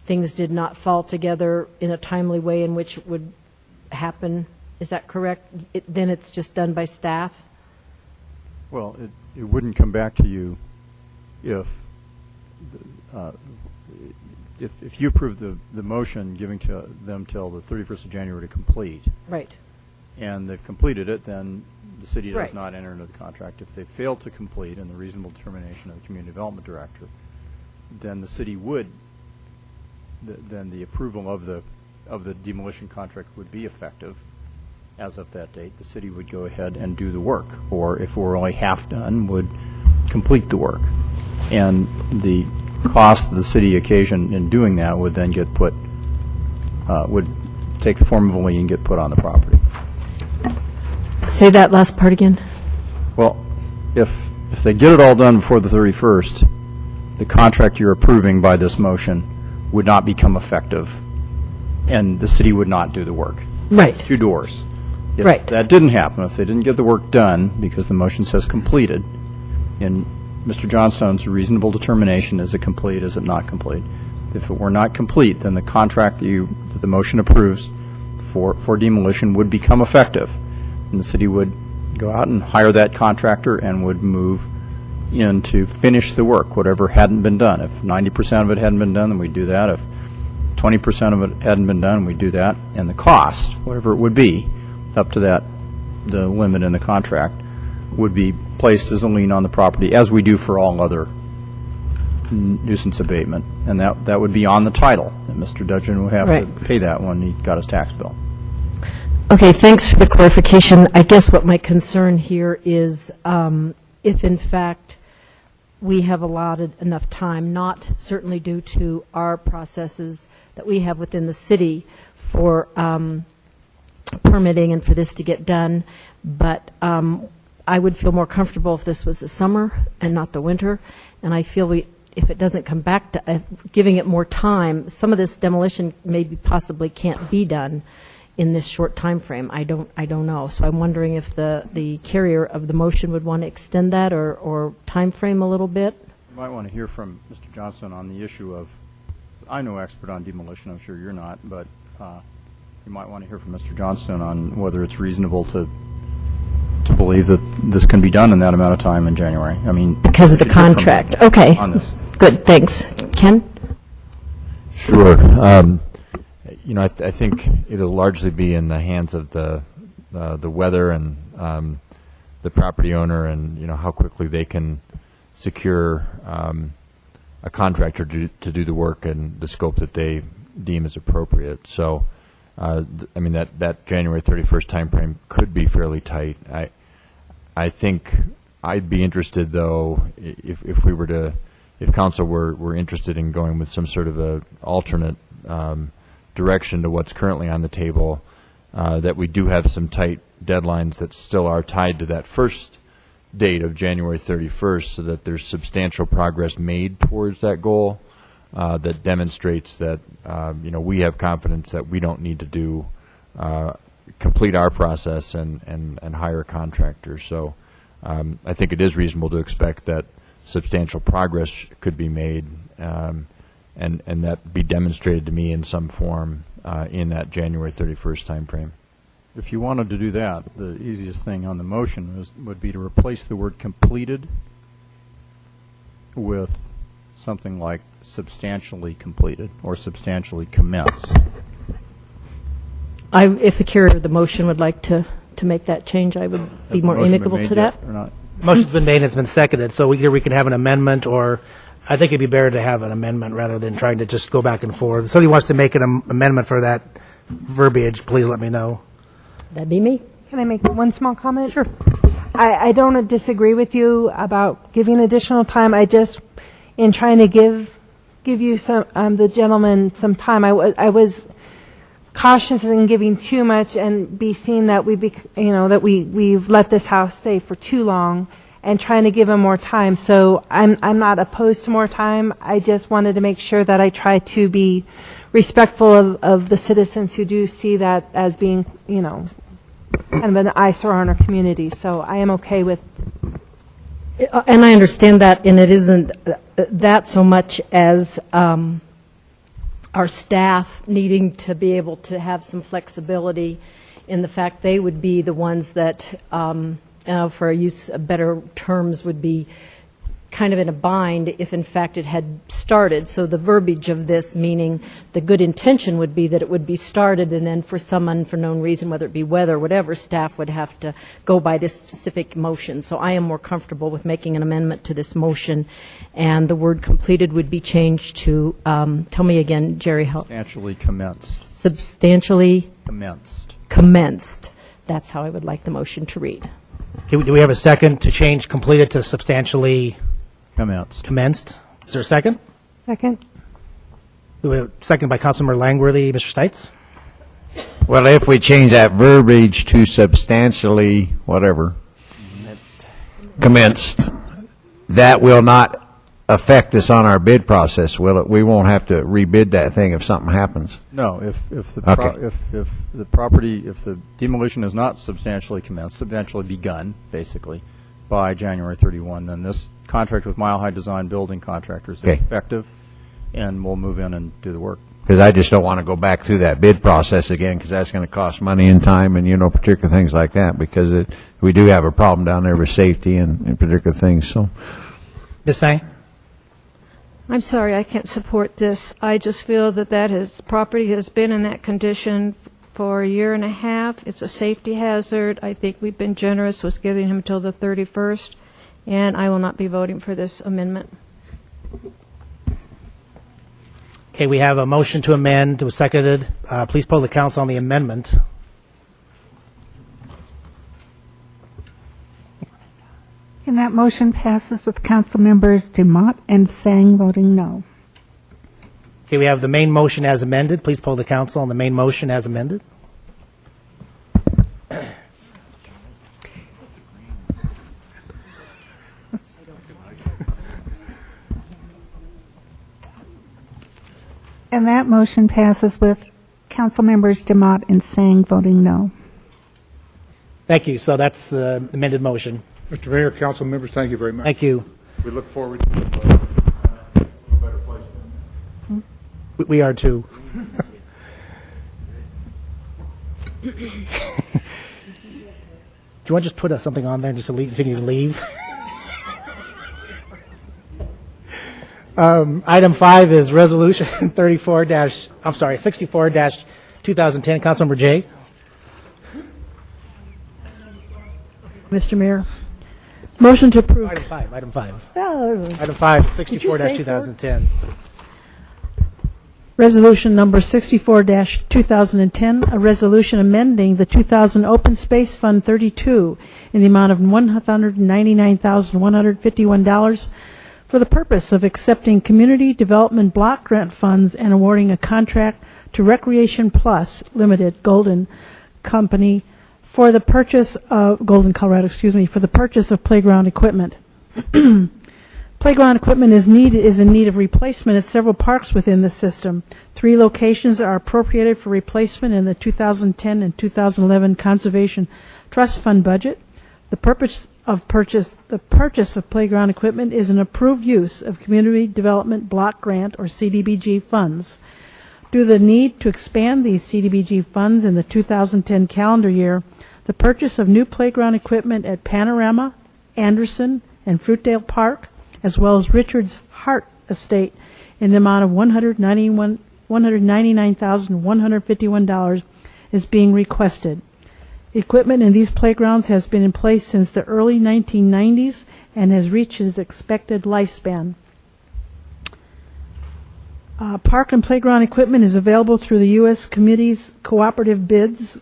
things did not fall together in a timely way in which it would happen. Is that correct? Then it's just done by staff? Well, it wouldn't come back to you if you approve the motion giving to them till the 31st of January to complete. Right. And they've completed it, then the city does Right. not enter into the contract. If they fail to complete in the reasonable determination of the community development director, then the city would, then the approval of the demolition contract would be effective as of that date. The city would go ahead and do the work, or if we're only half done, would complete the work. And the cost of the city occasion in doing that would then get put, would take the form of a lien and get put on the property. Say that last part again. Well, if they get it all done before the 31st, the contract you're approving by this motion would not become effective, and the city would not do the work. Right. Two doors. If Right. that didn't happen, if they didn't get the work done because the motion says completed, in Mr. Johnstone's reasonable determination, is it complete, is it not complete? If it were not complete, then the contract that the motion approves for demolition would become effective, and the city would go out and hire that contractor and would move in to finish the work, whatever hadn't been done. If 90% of it hadn't been done, then we'd do that. If 20% of it hadn't been done, we'd do that. And the cost, whatever it would be, up to that, the limit in the contract, would be placed as a lien on the property, as we do for all other nuisance abatement. And that would be on the title, and Mr. Dudgeon would have Right. to pay that when he got his tax bill. Okay, thanks for the clarification. I guess what my concern here is if, in fact, we have allotted enough time, not certainly due to our processes that we have within the city for permitting and for this to get done, but I would feel more comfortable if this was the summer and not the winter, and I feel if it doesn't come back to giving it more time, some of this demolition maybe possibly can't be done in this short time frame. I don't know. So I'm wondering if the carrier of the motion would want to extend that or time frame a little bit. You might want to hear from Mr. Johnstone on the issue of, I'm no expert on demolition, I'm sure you're not, but you might want to hear from Mr. Johnstone on whether it's reasonable to believe that this can be done in that amount of time in January. I mean, because of the contract. Okay. On this. Good. Thanks. Ken? Sure. I think it'll largely be in the hands of the weather and the property owner, and how quickly they can secure a contractor to do the work and the scope that they deem as appropriate. So, that January 31st timeframe could be fairly tight. I think I'd be interested, though, if council were interested in going with some sort of a alternate direction to what's currently on the table, that we do have some tight deadlines that still are tied to that first date of January 31st, so that there's substantial progress made towards that goal that demonstrates that we have confidence that we don't need to complete our process and hire contractors. So I think it is reasonable to expect that substantial progress could be made, and that be demonstrated to me in some form in that January 31st time frame. If you wanted to do that, the easiest thing on the motion would be to replace the word completed with something like substantially completed or substantially commenced. If the carrier of the motion would like to to make that change, I would be Has the more motion been amicable made to yet that. or not? Motion's been made and it's been seconded, so either we can have an amendment, or I think it'd be better to have an amendment rather than trying to just go back and forth. If somebody wants to make an amendment for that verbiage, please let me know. That'd be me. Can I make one small comment? Sure. I don't disagree with you about giving additional time. I just, in trying to give you some, the gentleman some time, I was cautious in giving too much and be seen that we've let this house stay for too long, and trying to give him more time. So I'm not opposed to more time. I just wanted to make sure that I try to be respectful of the citizens who do see that as being, kind of an eyesore on our community. So I am okay with. And I understand that, and it isn't that so much as our staff needing to be able to have some flexibility in the fact they would be the ones that, for use of better terms, would be kind of in a bind if in fact it had started. So the verbiage of this, meaning the good intention would be that it would be started, and then for some unknown reason, whether it be weather or whatever, staff would have to go by this specific motion. So I am more comfortable with making an amendment to this motion, and the word completed would be changed to, tell me again, Jerry. Substantially commenced. Substantially Commenced. commenced. That's how I would like the motion to read. Do we have a second to change completed to substantially commenced? Is there a second? Second. Do we have a second by Councilmember Langworthy? Mr. Stites? Well, if we change that verbiage to substantially whatever, commenced, that will not affect us on our bid process, will it? We won't have to rebid that thing if something happens. No, if the Okay. if the property, if the demolition is not substantially commenced, substantially begun, basically, by January 31, then this contract with Mile High Design Building Contractors is Okay. effective, and we'll move in and do the work. Because I just don't want to go back through that bid process again, because that's going to cost money and time and, particular things like that, because we do have a problem down there with safety and particular things, so. Ms. Sang? I'm sorry, I can't support this. I just feel that his property has been in that condition for a year and a half. It's a safety hazard. I think we've been generous with giving him till the 31st, and I will not be voting for this amendment. Okay, we have a motion to amend. It was seconded. Please poll the council on the amendment. And that motion passes with council members Demott and Sang voting no. Okay, we have the main motion as amended. Please poll the council on the main motion as amended. And that motion passes with council members Demott and Sang voting no. Thank you. So that's the amended motion. Mr. Mayor, council members, thank you very much. Thank you. We look forward to a better place. We are too. Do you want to just put something on there just to continue to leave? Item 5 is resolution 64-2010. Councilmember Jay. Mr. Mayor, motion to approve. Item 5. Oh. Item 5, Did you say 64-2010. Resolution number 64-2010, a resolution amending the 2000 Open Space Fund 32 in the amount of $199,151 for the purpose of accepting community development block grant funds and awarding a contract to Recreation Plus Limited, Golden Company, for the purchase of Golden, Colorado, for the purchase of playground equipment. Playground equipment is in need of replacement at several parks within the system. 3 locations are appropriated for replacement in the 2010 and 2011 Conservation Trust Fund budget. The purchase of playground equipment is an approved use of Community Development Block Grant or CDBG funds. Due to the need to expand these CDBG funds in the 2010 calendar year, the purchase of new playground equipment at Panorama, Anderson, and Fruitdale Park, as well as Richards Hart Estate, in the amount of $199,151 is being requested. Equipment in these playgrounds has been in place since the early 1990s and has reached its expected lifespan. Park and playground equipment is available through the U.S. Communities Cooperative Bids.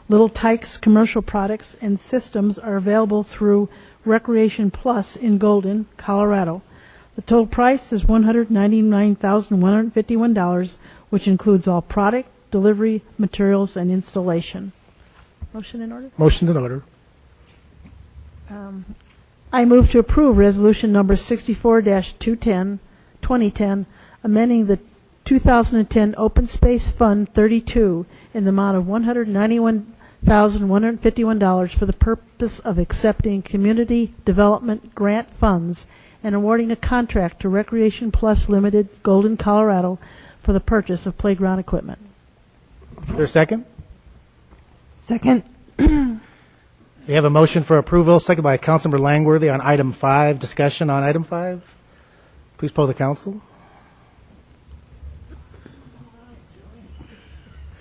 Little Tykes Commercial Products and Systems are available through Recreation Plus in Golden, Colorado. The total price is $199,151, which includes all product, delivery, materials, and installation. Motion in order? Motion in order. I move to approve Resolution Number 64-2010, amending the 2010 Open Space Fund 32 in the amount of $191,151 for the purpose of accepting community development grant funds and awarding a contract to Recreation Plus Limited, Golden, Colorado, for the purchase of playground equipment. Is there a second? Second. We have a motion for approval, second by Councilmember Langworthy on item 5. Discussion on item 5. Please poll the council.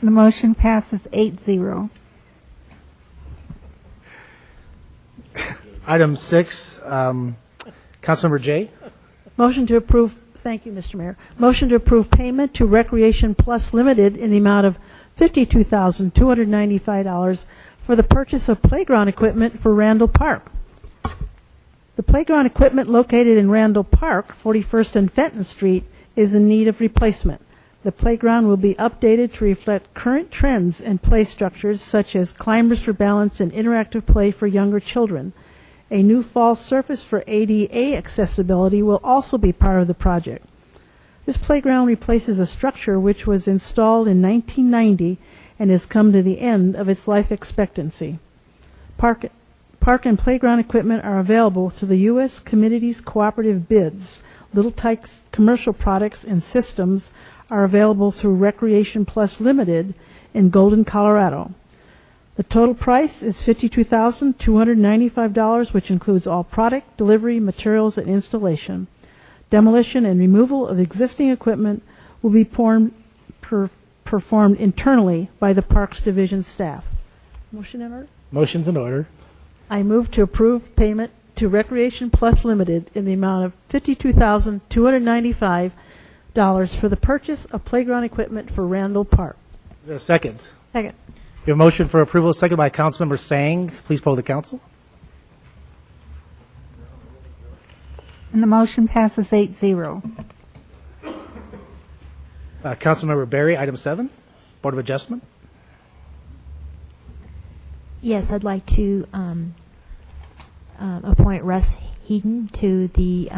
The motion passes 8-0. Item 6, Councilmember Jay. Motion to approve, thank you, Mr. Mayor. Motion to approve payment to Recreation Plus Limited in the amount of $52,295 for the purchase of playground equipment for Randall Park. The playground equipment located in Randall Park, 41st and Fenton Street, is in need of replacement. The playground will be updated to reflect current trends and play structures such as climbers for balance and interactive play for younger children. A new fall surface for ADA accessibility will also be part of the project. This playground replaces a structure which was installed in 1990 and has come to the end of its life expectancy. Park and playground equipment are available through the U.S. Communities Cooperative Bids. Little Tykes Commercial Products and Systems are available through Recreation Plus Limited in Golden, Colorado. The total price is $52,295, which includes all product, delivery, materials, and installation. Demolition and removal of existing equipment will be performed internally by the Parks Division staff. Motion in order? Motion's in order. I move to approve payment to Recreation Plus Limited in the amount of $52,295 for the purchase of playground equipment for Randall Park. Is there a second? Second. We have a motion for approval, second by Councilmember Sang. Please poll the council. And the motion passes 8-0. Councilmember Berry, item 7, Board of Adjustment. Yes, I'd like to appoint Russ Hayden to the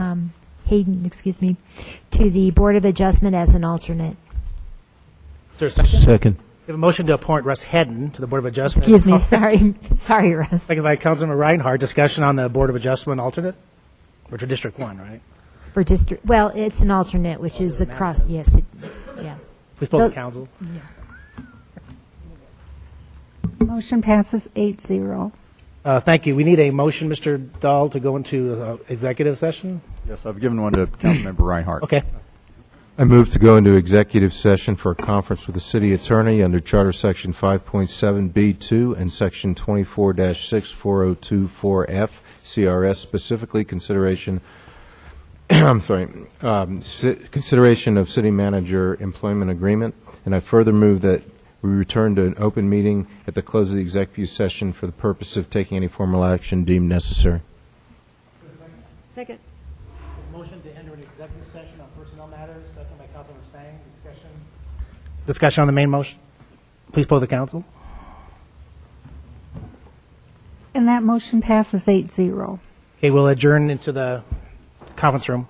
to the Board of Adjustment as an alternate. Is there a second? Second. We have a motion to appoint Russ Hedden to the Board of Adjustment. Excuse me, sorry, Russ. Second by Councilmember Reinhardt. Discussion on the Board of Adjustment alternate, or to District 1, right? For district, well, it's an alternate, which is across. Yes, yeah. Please poll the council. Motion passes 8-0. Thank you. We need a motion, Mr. Dahl, to go into executive session. Yes, I've given one to Councilmember Reinhardt. Okay. I move to go into executive session for a conference with the city attorney under Charter Section 5.7B2 and Section 24-64024F CRS, specifically consideration consideration of city manager employment agreement, and I further move that we return to an open meeting at the close of the executive session for the purpose of taking any formal action deemed necessary. Second. Motion to enter an executive session on personnel matters, second by Councilmember Sang. Discussion on the main motion. Please poll the council. And that motion passes 8-0. Okay, we'll adjourn into the conference room.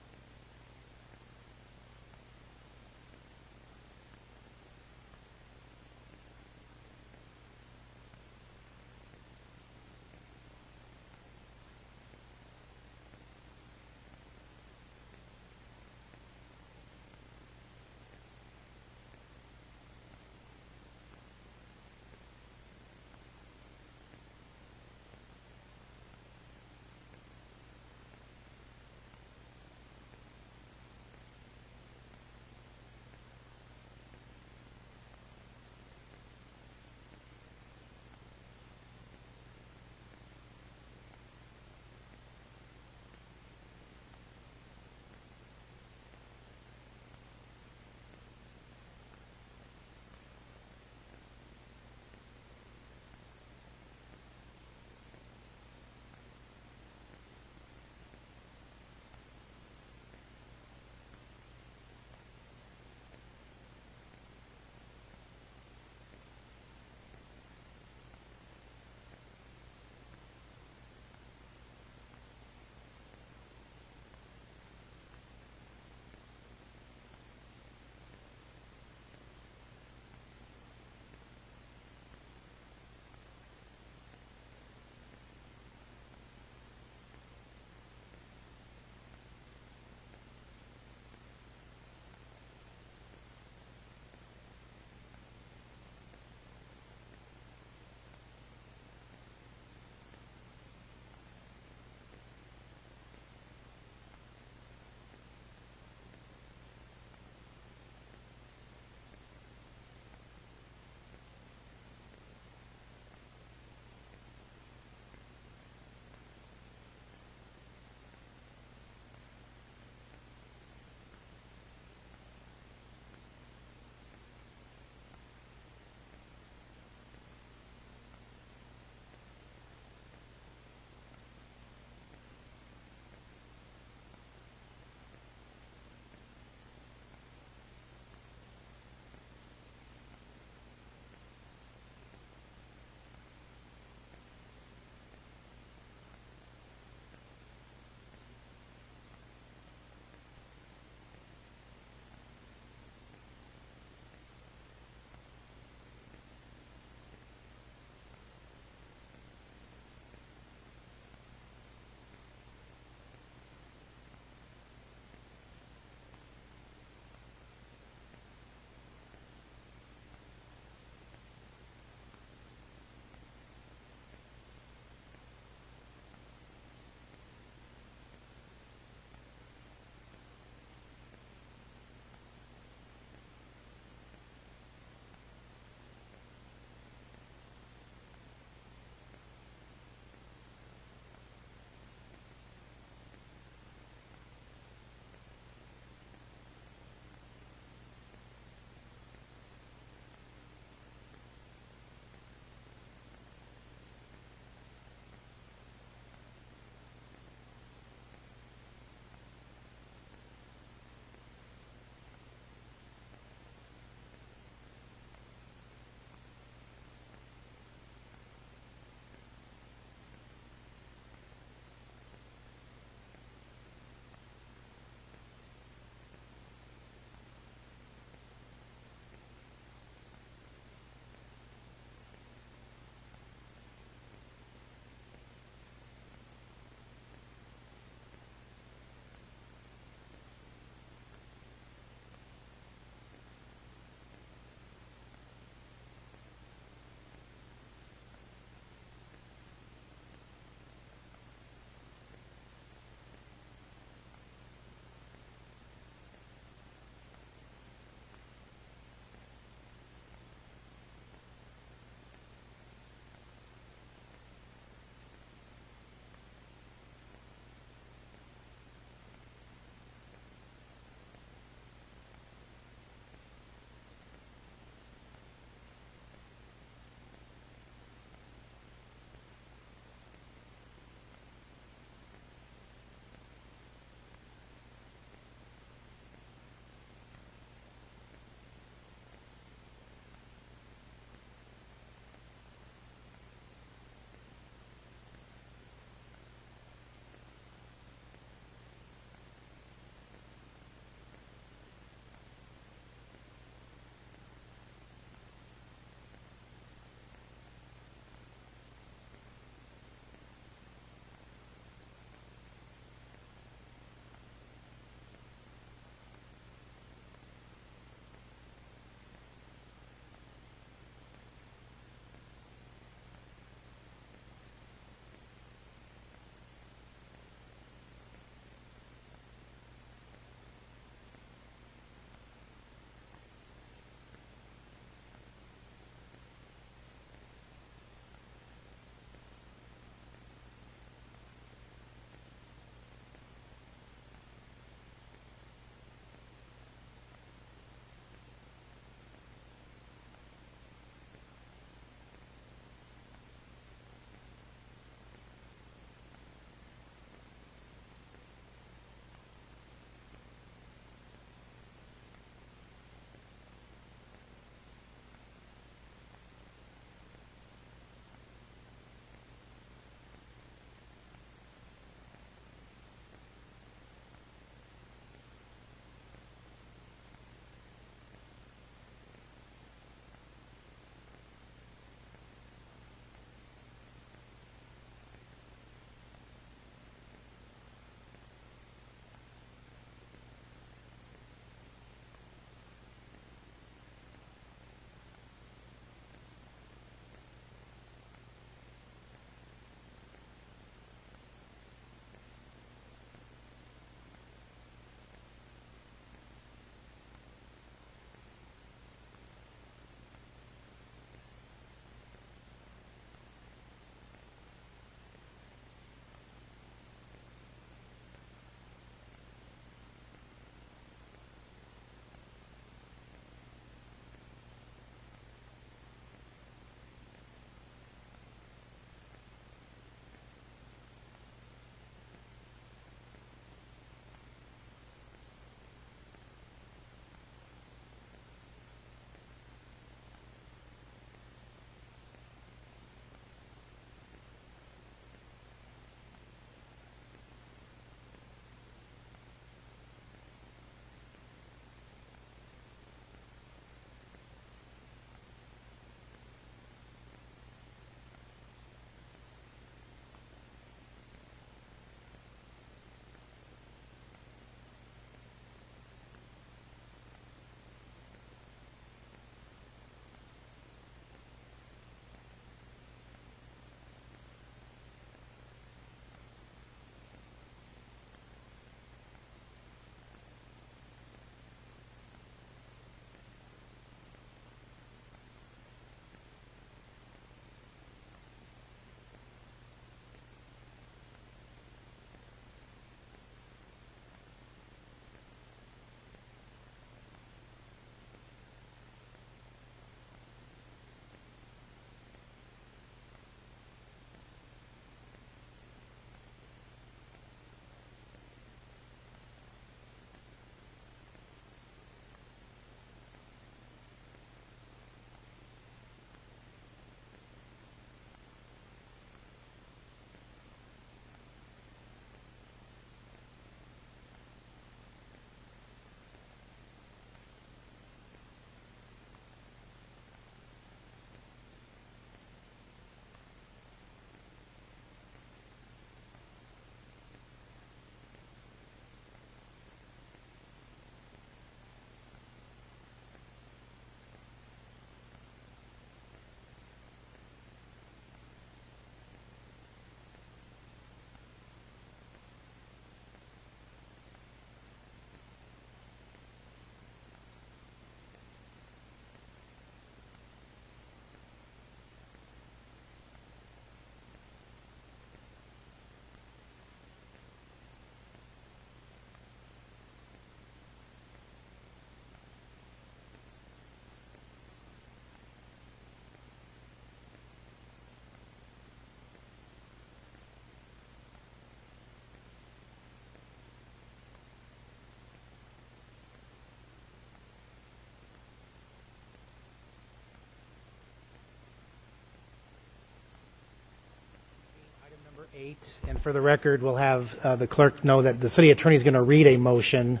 8, and for the record, we'll have the clerk know that the city attorney is going to read a motion,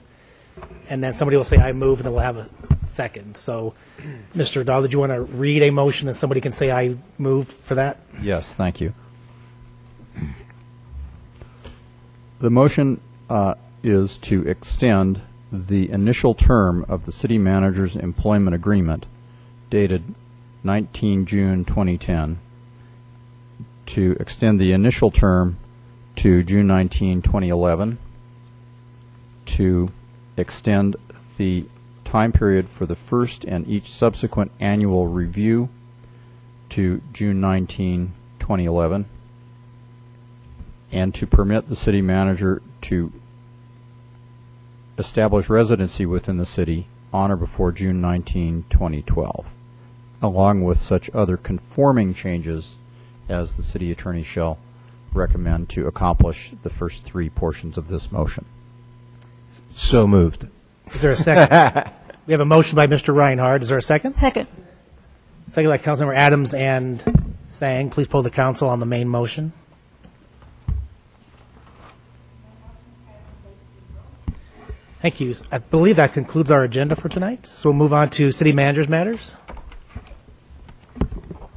and then somebody will say, I move, and then we'll have a second. So, Mr. Dahl, did you want to read a motion and somebody can say, I move for that? Yes, thank you. The motion is to extend the initial term of the city manager's employment agreement dated 19 June 2010 to extend the initial term to June 19, 2011, to extend the time period for the first and each subsequent annual review to June 19, 2011, and to permit the city manager to establish residency within the city on or before June 19, 2012, along with such other conforming changes as the city attorney shall recommend to accomplish the first three portions of this motion. So moved. Is there a second? We have a motion by Mr. Reinhardt. Is there a second? Second. Second by Councilmember Adams and Sang. Please poll the council on the main motion. Thank you. I believe that concludes our agenda for tonight. So we'll move on to city manager's matters.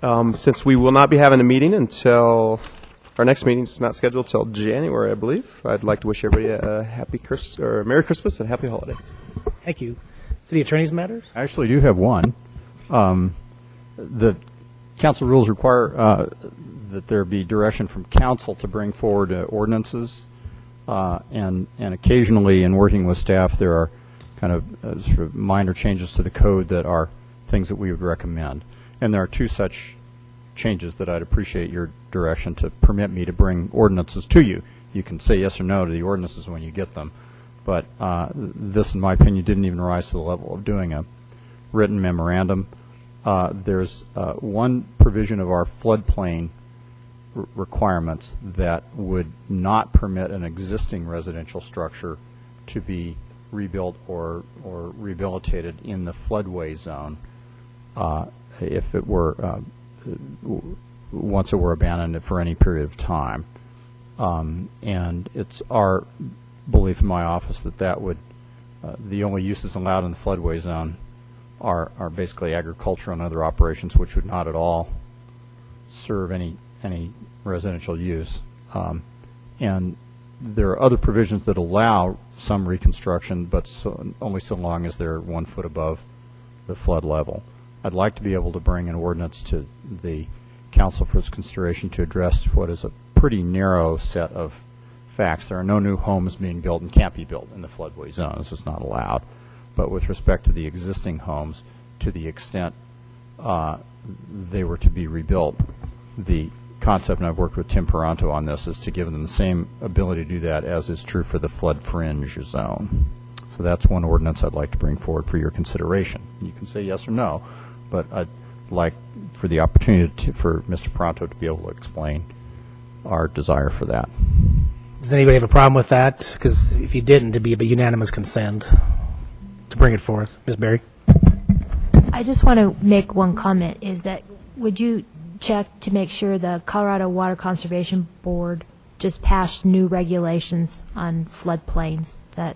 Since we will not be having a meeting until our next meeting is not scheduled until January, I believe, I'd like to wish everybody a Merry Christmas and Happy Holidays. Thank you. City attorney's matters? I actually do have one. The council rules require that there be direction from council to bring forward ordinances, and occasionally in working with staff there are kind of sort of minor changes to the code that are things that we would recommend. And there are two such changes that I'd appreciate your direction to permit me to bring ordinances to you. You can say yes or no to the ordinances when you get them, but this, in my opinion, didn't even rise to the level of doing a written memorandum. There's one provision of our floodplain requirements that would not permit an existing residential structure to be rebuilt or rehabilitated in the floodway zone if it were once it were abandoned for any period of time. And it's our belief in my office that that would the only uses allowed in the floodway zone are basically agriculture and other operations, which would not at all serve any residential use. And there are other provisions that allow some reconstruction, but only so long as they're 1 foot above the flood level. I'd like to be able to bring an ordinance to the council for its consideration to address what is a pretty narrow set of facts. There are no new homes being built and can't be built in the floodway zone. This is not allowed. But with respect to the existing homes, to the extent they were to be rebuilt, the concept, and I've worked with Tim Paranto on this, is to give them the same ability to do that as is true for the flood fringe zone. So that's one ordinance I'd like to bring forward for your consideration. You can say yes or no, but I'd like for the opportunity for Mr. Paranto to be able to explain our desire for that. Does anybody have a problem with that? Because if you didn't, it'd be a unanimous consent to bring it forth. Ms. Berry? I just want to make one comment, is that would you check to make sure the Colorado Water Conservation Board just passed new regulations on floodplains, that,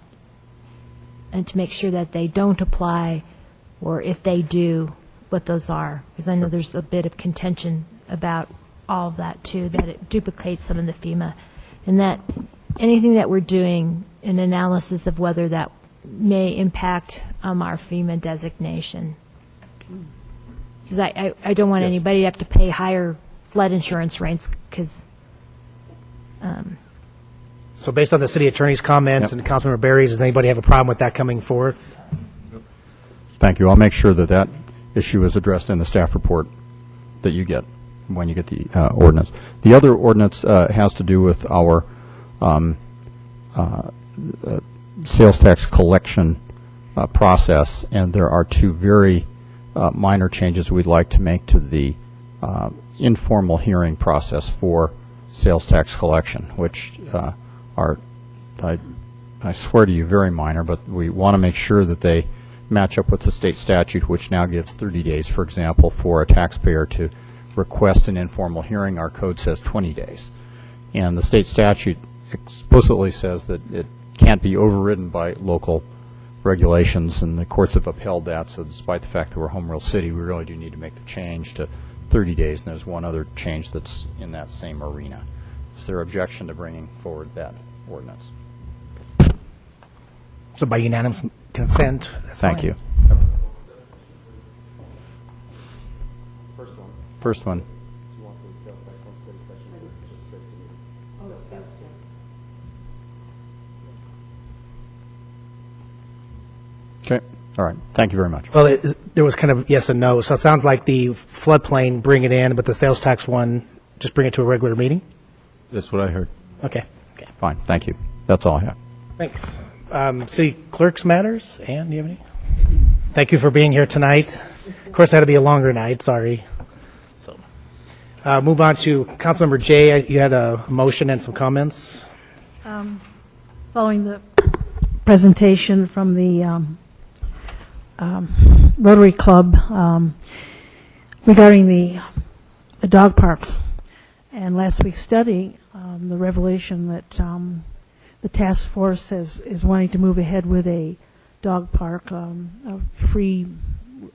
and to make sure that they don't apply, or if they do, what those are, because I know there's a bit of contention about all of that too, that it duplicates some of the FEMA, and that anything that we're doing, an analysis of whether that may impact our FEMA designation. Because I don't want anybody to have to pay higher flood insurance rates, because So based on the city attorney's comments and Councilmember Berry's, does anybody have a problem with that coming forth? Thank you. I'll make sure that that issue is addressed in the staff report that you get when you get the ordinance. The other ordinance has to do with our sales tax collection process, and there are two very minor changes we'd like to make to the informal hearing process for sales tax collection, which are, I swear to you, very minor, but we want to make sure that they match up with the state statute, which now gives 30 days, for example, for a taxpayer to request an informal hearing. Our code says 20 days. And the state statute explicitly says that it can't be overridden by local regulations, and the courts have upheld that. So despite the fact that we're a home rule city, we really do need to make the change to 30 days. And there's one other change that's in that same arena. Is there objection to bringing forward that ordinance? So by unanimous consent, that's Thank fine. you. First one. Okay. All right. Thank you very much. Well, there was kind of yes and no. So it sounds like the floodplain, bring it in, but the sales tax one, just bring it to a regular meeting? That's what I heard. Okay. Fine. Thank you. That's all I have. Thanks. City clerk's matters. Ann, do you have any? Thank you for being here tonight. Of course, it had to be a longer night. Sorry. So, move on to Councilmember Jay. You had a motion and some comments. Following the presentation from the Rotary Club regarding the dog parks, and last week's study, the revelation that the task force is wanting to move ahead with a dog park, a free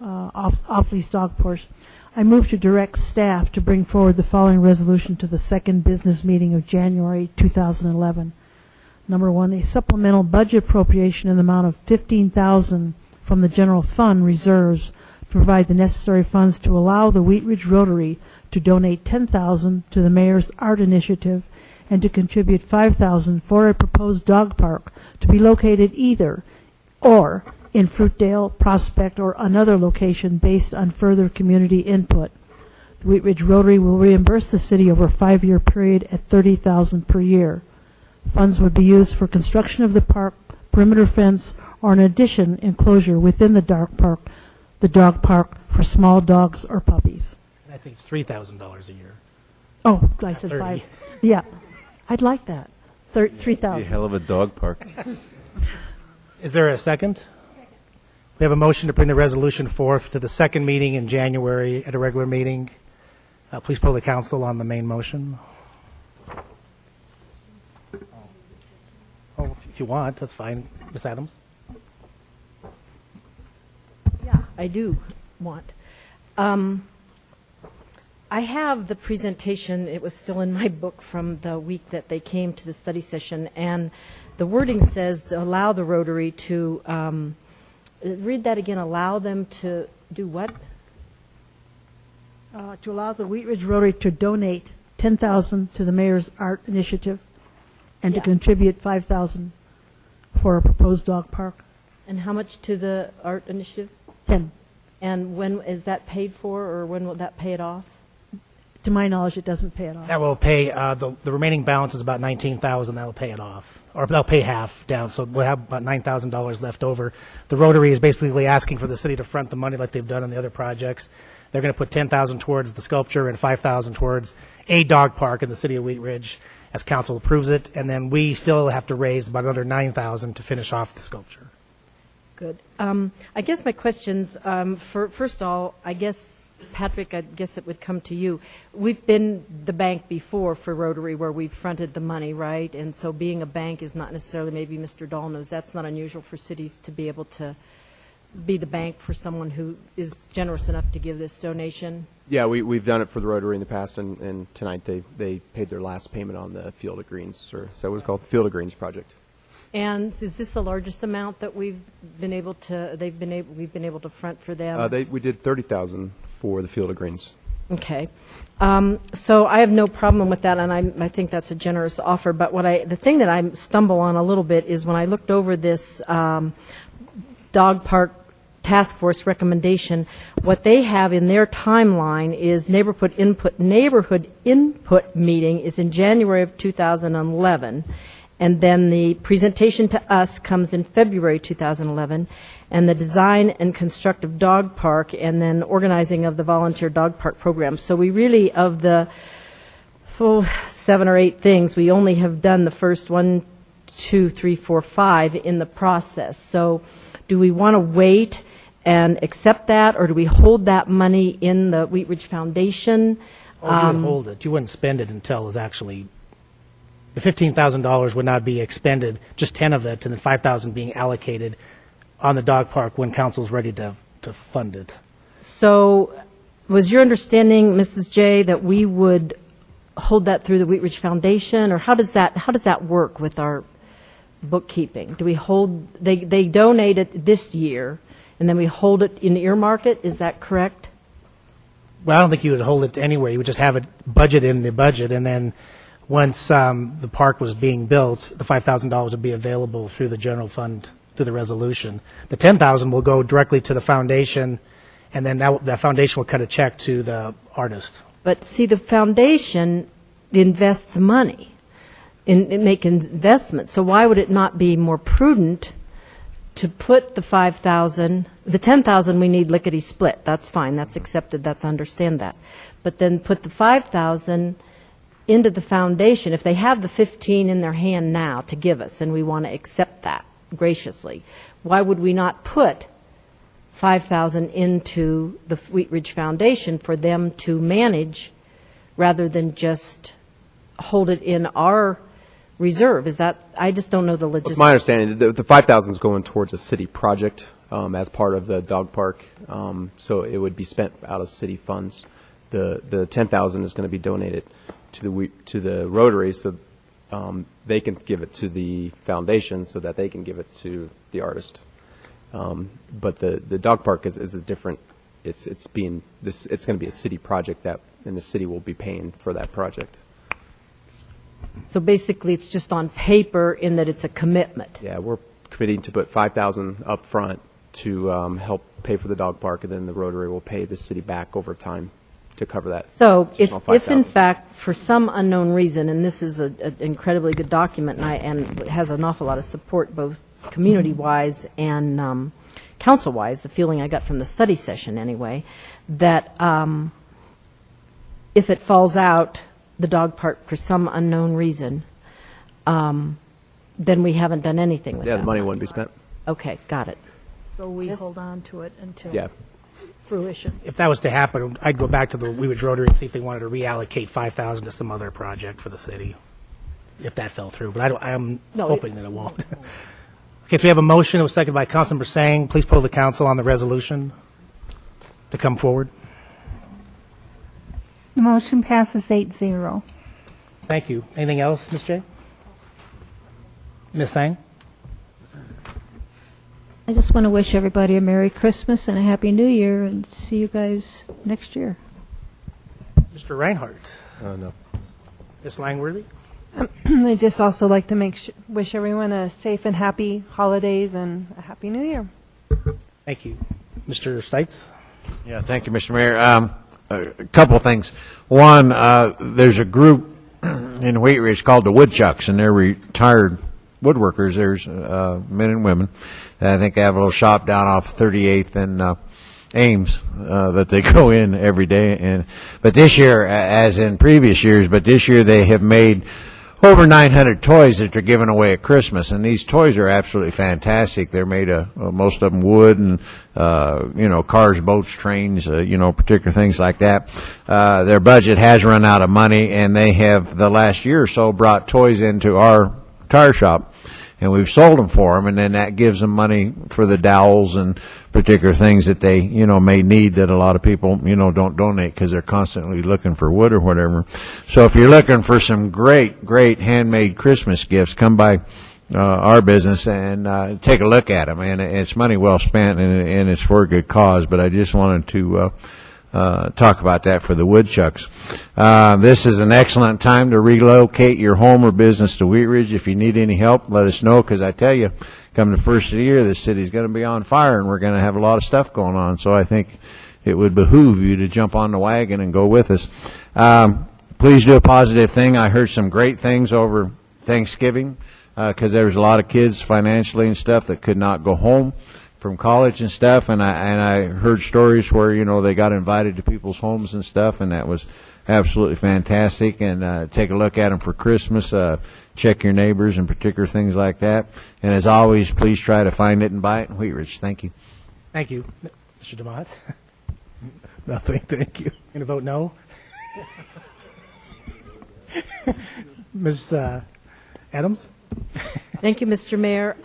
off-lease dog park. I move to direct staff to bring forward the following resolution to the second business meeting of January 2011. Number one, a supplemental budget appropriation in the amount of $15,000 from the general fund reserves to provide the necessary funds to allow the Wheat Ridge Rotary to donate $10,000 to the Mayor's Art Initiative and to contribute $5,000 for a proposed dog park to be located either or in Fruitdale, Prospect, or another location based on further community input. The Wheat Ridge Rotary will reimburse the city over a 5-year period at $30,000 per year. Funds would be used for construction of the park, perimeter fence, or an addition enclosure within the dog park for small dogs or puppies. I think it's $3,000 a year. Oh, I said 30. 5. Yeah, I'd like that. 3,000. A hell of a dog park. Is there a second? We have a motion to bring the resolution forth to the second meeting in January at a regular meeting. Please poll the council on the main motion. Oh, if you want, that's fine. Ms. Adams? Yeah, I do want. I have the presentation. It was still in my book from the week that they came to the study session, and the wording says to allow the Rotary to, read that again, allow them to do what? To allow the Wheat Ridge Rotary to donate $10,000 to the Mayor's Art Initiative and to contribute $5,000 for a proposed dog park. And how much to the Art Initiative? 10. And when is that paid for, or when will that pay it off? To my knowledge, it doesn't pay it off. That will pay, the remaining balance is about $19,000. That will pay it off. Or they'll pay half down, so we'll have about $9,000 left over. The Rotary is basically asking for the city to front the money like they've done on the other projects. They're going to put $10,000 towards the sculpture and $5,000 towards a dog park in the city of Wheat Ridge as council approves it. And then we still have to raise about another $9,000 to finish off the sculpture. Good. I guess my questions, first of all, I guess, Patrick, I guess it would come to you. We've been the bank before for Rotary where we've fronted the money, right? And so being a bank is not necessarily, maybe Mr. Dahl knows, that's not unusual for cities to be able to be the bank for someone who is generous enough to give this donation. Yeah, we've done it for the Rotary in the past, and tonight they paid their last payment on the Field of Greens, or is that what it's called? Field of Greens project. And is this the largest amount that we've been able to front for them? We did $30,000 for the Field of Greens. Okay, so I have no problem with that, and I think that's a generous offer. But the thing that I stumble on a little bit is when I looked over this dog park task force recommendation, what they have in their timeline is neighborhood input meeting is in January of 2011. And then the presentation to us comes in February 2011, and the design and construct of dog park, and then organizing of the volunteer dog park program. So we really, of the 7 or 8 things, we only have done the first 1, 2, 3, 4, 5 in the process. So do we want to wait and accept that, or do we hold that money in the Wheat Ridge Foundation? Oh, you would hold it. You wouldn't spend it until it's actually the $15,000 would not be expended, just 10 of it, and then 5,000 being allocated on the dog park when council's ready to fund it. So was your understanding, Mrs. J., that we would hold that through the Wheat Ridge Foundation, or how does that work with our bookkeeping? Do we hold, they donate it this year, and then we hold it in earmark it? Is that correct? Well, I don't think you would hold it anywhere. You would just have it budgeted in the budget, and then once the park was being built, the $5,000 would be available through the general fund, through the resolution. The $10,000 will go directly to the foundation, and then that foundation will cut a check to the artist. But see, the foundation invests money in making investments. So why would it not be more prudent to put the 5,000, the 10,000 we need lickety split? That's fine. That's accepted. That's understand that. But then put the 5,000 into the foundation. If they have the 15 in their hand now to give us, and we want to accept that graciously, why would we not put 5,000 into the Wheat Ridge Foundation for them to manage rather than just hold it in our reserve? Is that, I just don't know the logistics. It's my understanding the 5,000 is going towards a city project as part of the dog park, so it would be spent out of city funds. The 10,000 is going to be donated to the Rotary, so they can give it to the foundation so that they can give it to the artist. But the dog park is a different. It's going to be a city project and the city will be paying for that project. So basically, it's just on paper in that it's a commitment. Yeah, we're committing to put 5,000 up front to help pay for the dog park, and then the Rotary will pay the city back over time to cover that. So if in 5,000. fact, for some unknown reason, and this is an incredibly good document, and it has an awful lot of support both community-wise and council-wise, the feeling I got from the study session anyway, that if it falls out, the dog park for some unknown reason, then we haven't done anything with that. Yeah, the money wouldn't be spent. Okay, got it. So we hold on to it until Yeah. fruition. If that was to happen, I'd go back to the Wheat Ridge Rotary and see if they wanted to reallocate 5,000 to some other project for the city, if that fell through. But I'm hoping that it won't. Okay, so we have a motion. It was seconded by Councilmember Sang. Please poll the council on the resolution to come forward. The motion passes 8-0. Thank you. Anything else, Ms. J? Ms. Sang? I just want to wish everybody a Merry Christmas and a Happy New Year, and see you guys next year. Mr. Reinhardt? No. Ms. Langworthy? I'd just also like to wish everyone a safe and happy holidays and a Happy New Year. Thank you. Mr. Stites? Yeah, thank you, Mr. Mayor. A couple of things. One, there's a group in Wheat Ridge called the Woodchucks, and they're retired woodworkers. There's men and women. And I think they have a little shop down off 38th and Ames that they go in every day. But this year, as in previous years, but this year they have made over 900 toys that they're giving away at Christmas, and these toys are absolutely fantastic. They're made of most of them wood and cars, boats, trains, particular things like that. Their budget has run out of money, and they have the last year or so brought toys into our tire shop, and we've sold them for them, and then that gives them money for the dowels and particular things that they, may need that a lot of people, don't donate because they're constantly looking for wood or whatever. So if you're looking for some great, great handmade Christmas gifts, come by our business and take a look at them. And it's money well spent, and it's for a good cause. But I just wanted to talk about that for the Woodchucks. This is an excellent time to relocate your home or business to Wheat Ridge. If you need any help, let us know, because I tell you, come the first of the year, the city's going to be on fire, and we're going to have a lot of stuff going on. So I think it would behoove you to jump on the wagon and go with us. Please do a positive thing. I heard some great things over Thanksgiving, because there was a lot of kids financially and stuff that could not go home from college and stuff, and I heard stories where they got invited to people's homes and stuff, and that was absolutely fantastic. And take a look at them for Christmas. Check your neighbors and particular things like that. And as always, please try to find it and buy it in Wheat Ridge. Thank you. Thank you. Mr. DeMott? Nothing. Thank you. Going to vote no? Ms. Adams? Thank you, Mr. Mayor.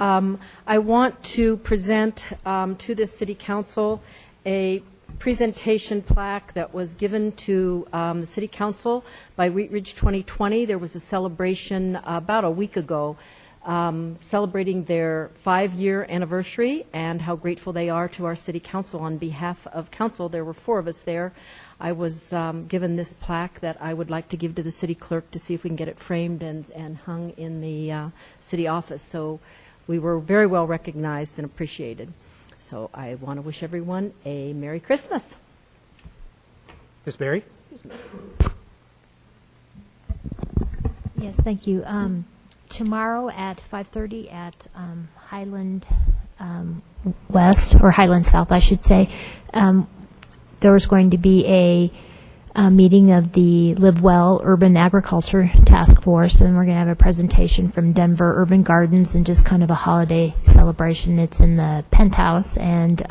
I want to present to this city council a presentation plaque that was given to the city council by Wheat Ridge 2020. There was a celebration about a week ago celebrating their 5-year anniversary and how grateful they are to our city council. On behalf of council, there were 4 of us there. I was given this plaque that I would like to give to the city clerk to see if we can get it framed and hung in the city office. So we were very well recognized and appreciated. So I want to wish everyone a Merry Christmas. Ms. Berry? Yes, thank you. Tomorrow at 5:30 at Highland West, or Highland South, I should say, there is going to be a meeting of the Live Well Urban Agriculture Task Force, and we're going to have a presentation from Denver Urban Gardens and just kind of a holiday celebration. It's in the penthouse, and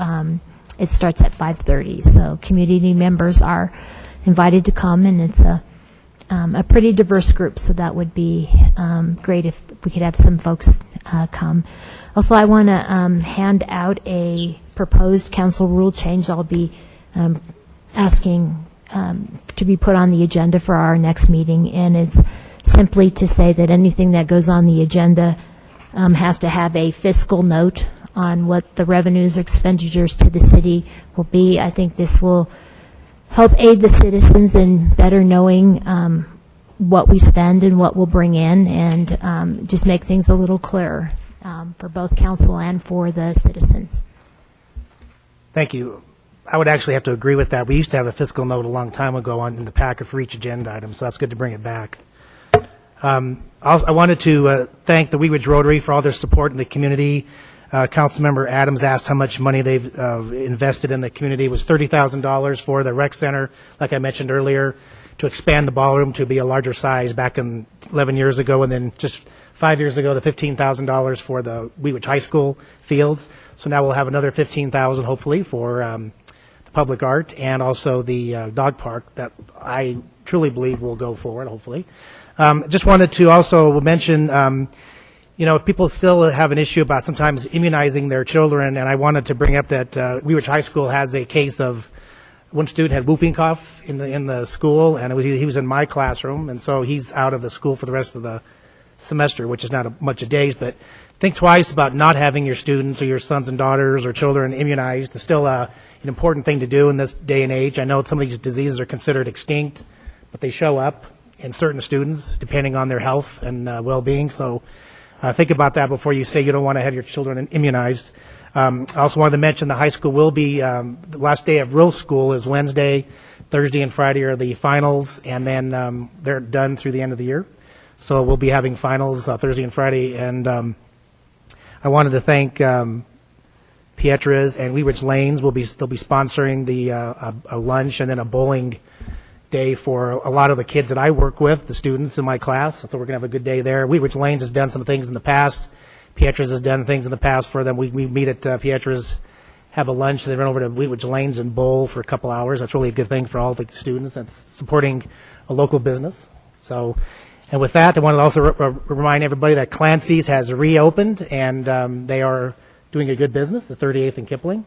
it starts at 5:30. So community members are invited to come, and it's a pretty diverse group, so that would be great if we could have some folks come. Also, I want to hand out a proposed council rule change. I'll be asking to be put on the agenda for our next meeting, and it's simply to say that anything that goes on the agenda has to have a fiscal note on what the revenues or expenditures to the city will be. I think this will help aid the citizens in better knowing what we spend and what we'll bring in, and just make things a little clearer for both council and for the citizens. Thank you. I would actually have to agree with that. We used to have a fiscal note a long time ago in the packet for each agenda item, so that's good to bring it back. I wanted to thank the Wheat Ridge Rotary for all their support in the community. Councilmember Adams asked how much money they've invested in the community. It was $30,000 for the rec center, like I mentioned earlier, to expand the ballroom to be a larger size back in 11 years ago, and then just 5 years ago, the $15,000 for the Wheat Ridge High School fields. So now we'll have another $15,000 hopefully for the public art and also the dog park that I truly believe will go forward, hopefully. Just wanted to also mention, people still have an issue about sometimes immunizing their children, and I wanted to bring up that Wheat Ridge High School has a case of one student had whooping cough in the school, and he was in my classroom, and so he's out of the school for the rest of the semester, which is not much of days. But think twice about not having your students or your sons and daughters or children immunized. It's still an important thing to do in this day and age. I know some of these diseases are considered extinct, but they show up in certain students depending on their health and well-being. So think about that before you say you don't want to have your children immunized. I also wanted to mention the high school will be, the last day of real school is Wednesday. Thursday and Friday are the finals, and then they're done through the end of the year. So we'll be having finals Thursday and Friday. And I wanted to thank Pietra's and Wheat Ridge Lanes. They'll be sponsoring a lunch and then a bowling day for a lot of the kids that I work with, the students in my class. So we're going to have a good day there. Wheat Ridge Lanes has done some things in the past. Pietra's has done things in the past for them. We meet at Pietra's, have a lunch, then run over to Wheat Ridge Lanes and bowl for a couple hours. That's really a good thing for all the students. That's supporting a local business. So, and with that, I wanted to also remind everybody that Clancy's has reopened, and they are doing a good business, the 38th and Kipling.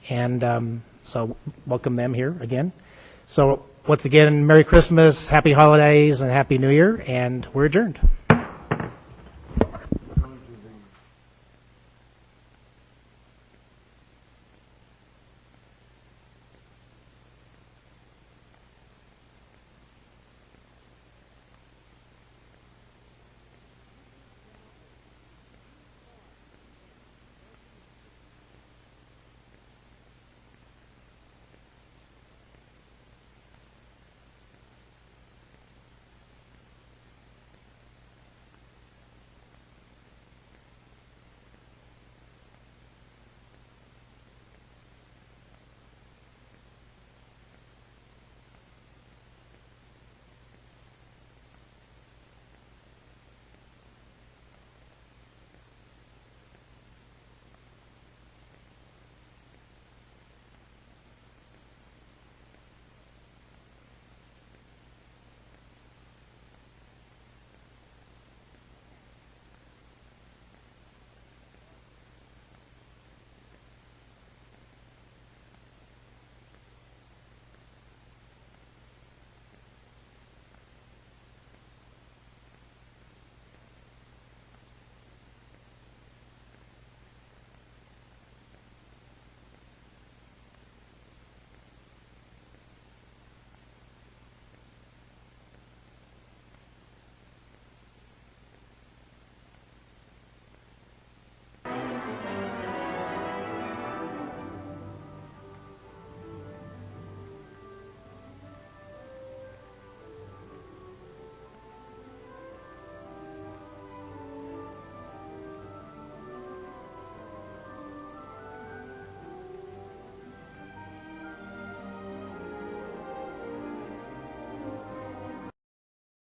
And so welcome them here again. So once again, Merry Christmas, Happy Holidays, and Happy New Year, and we're adjourned.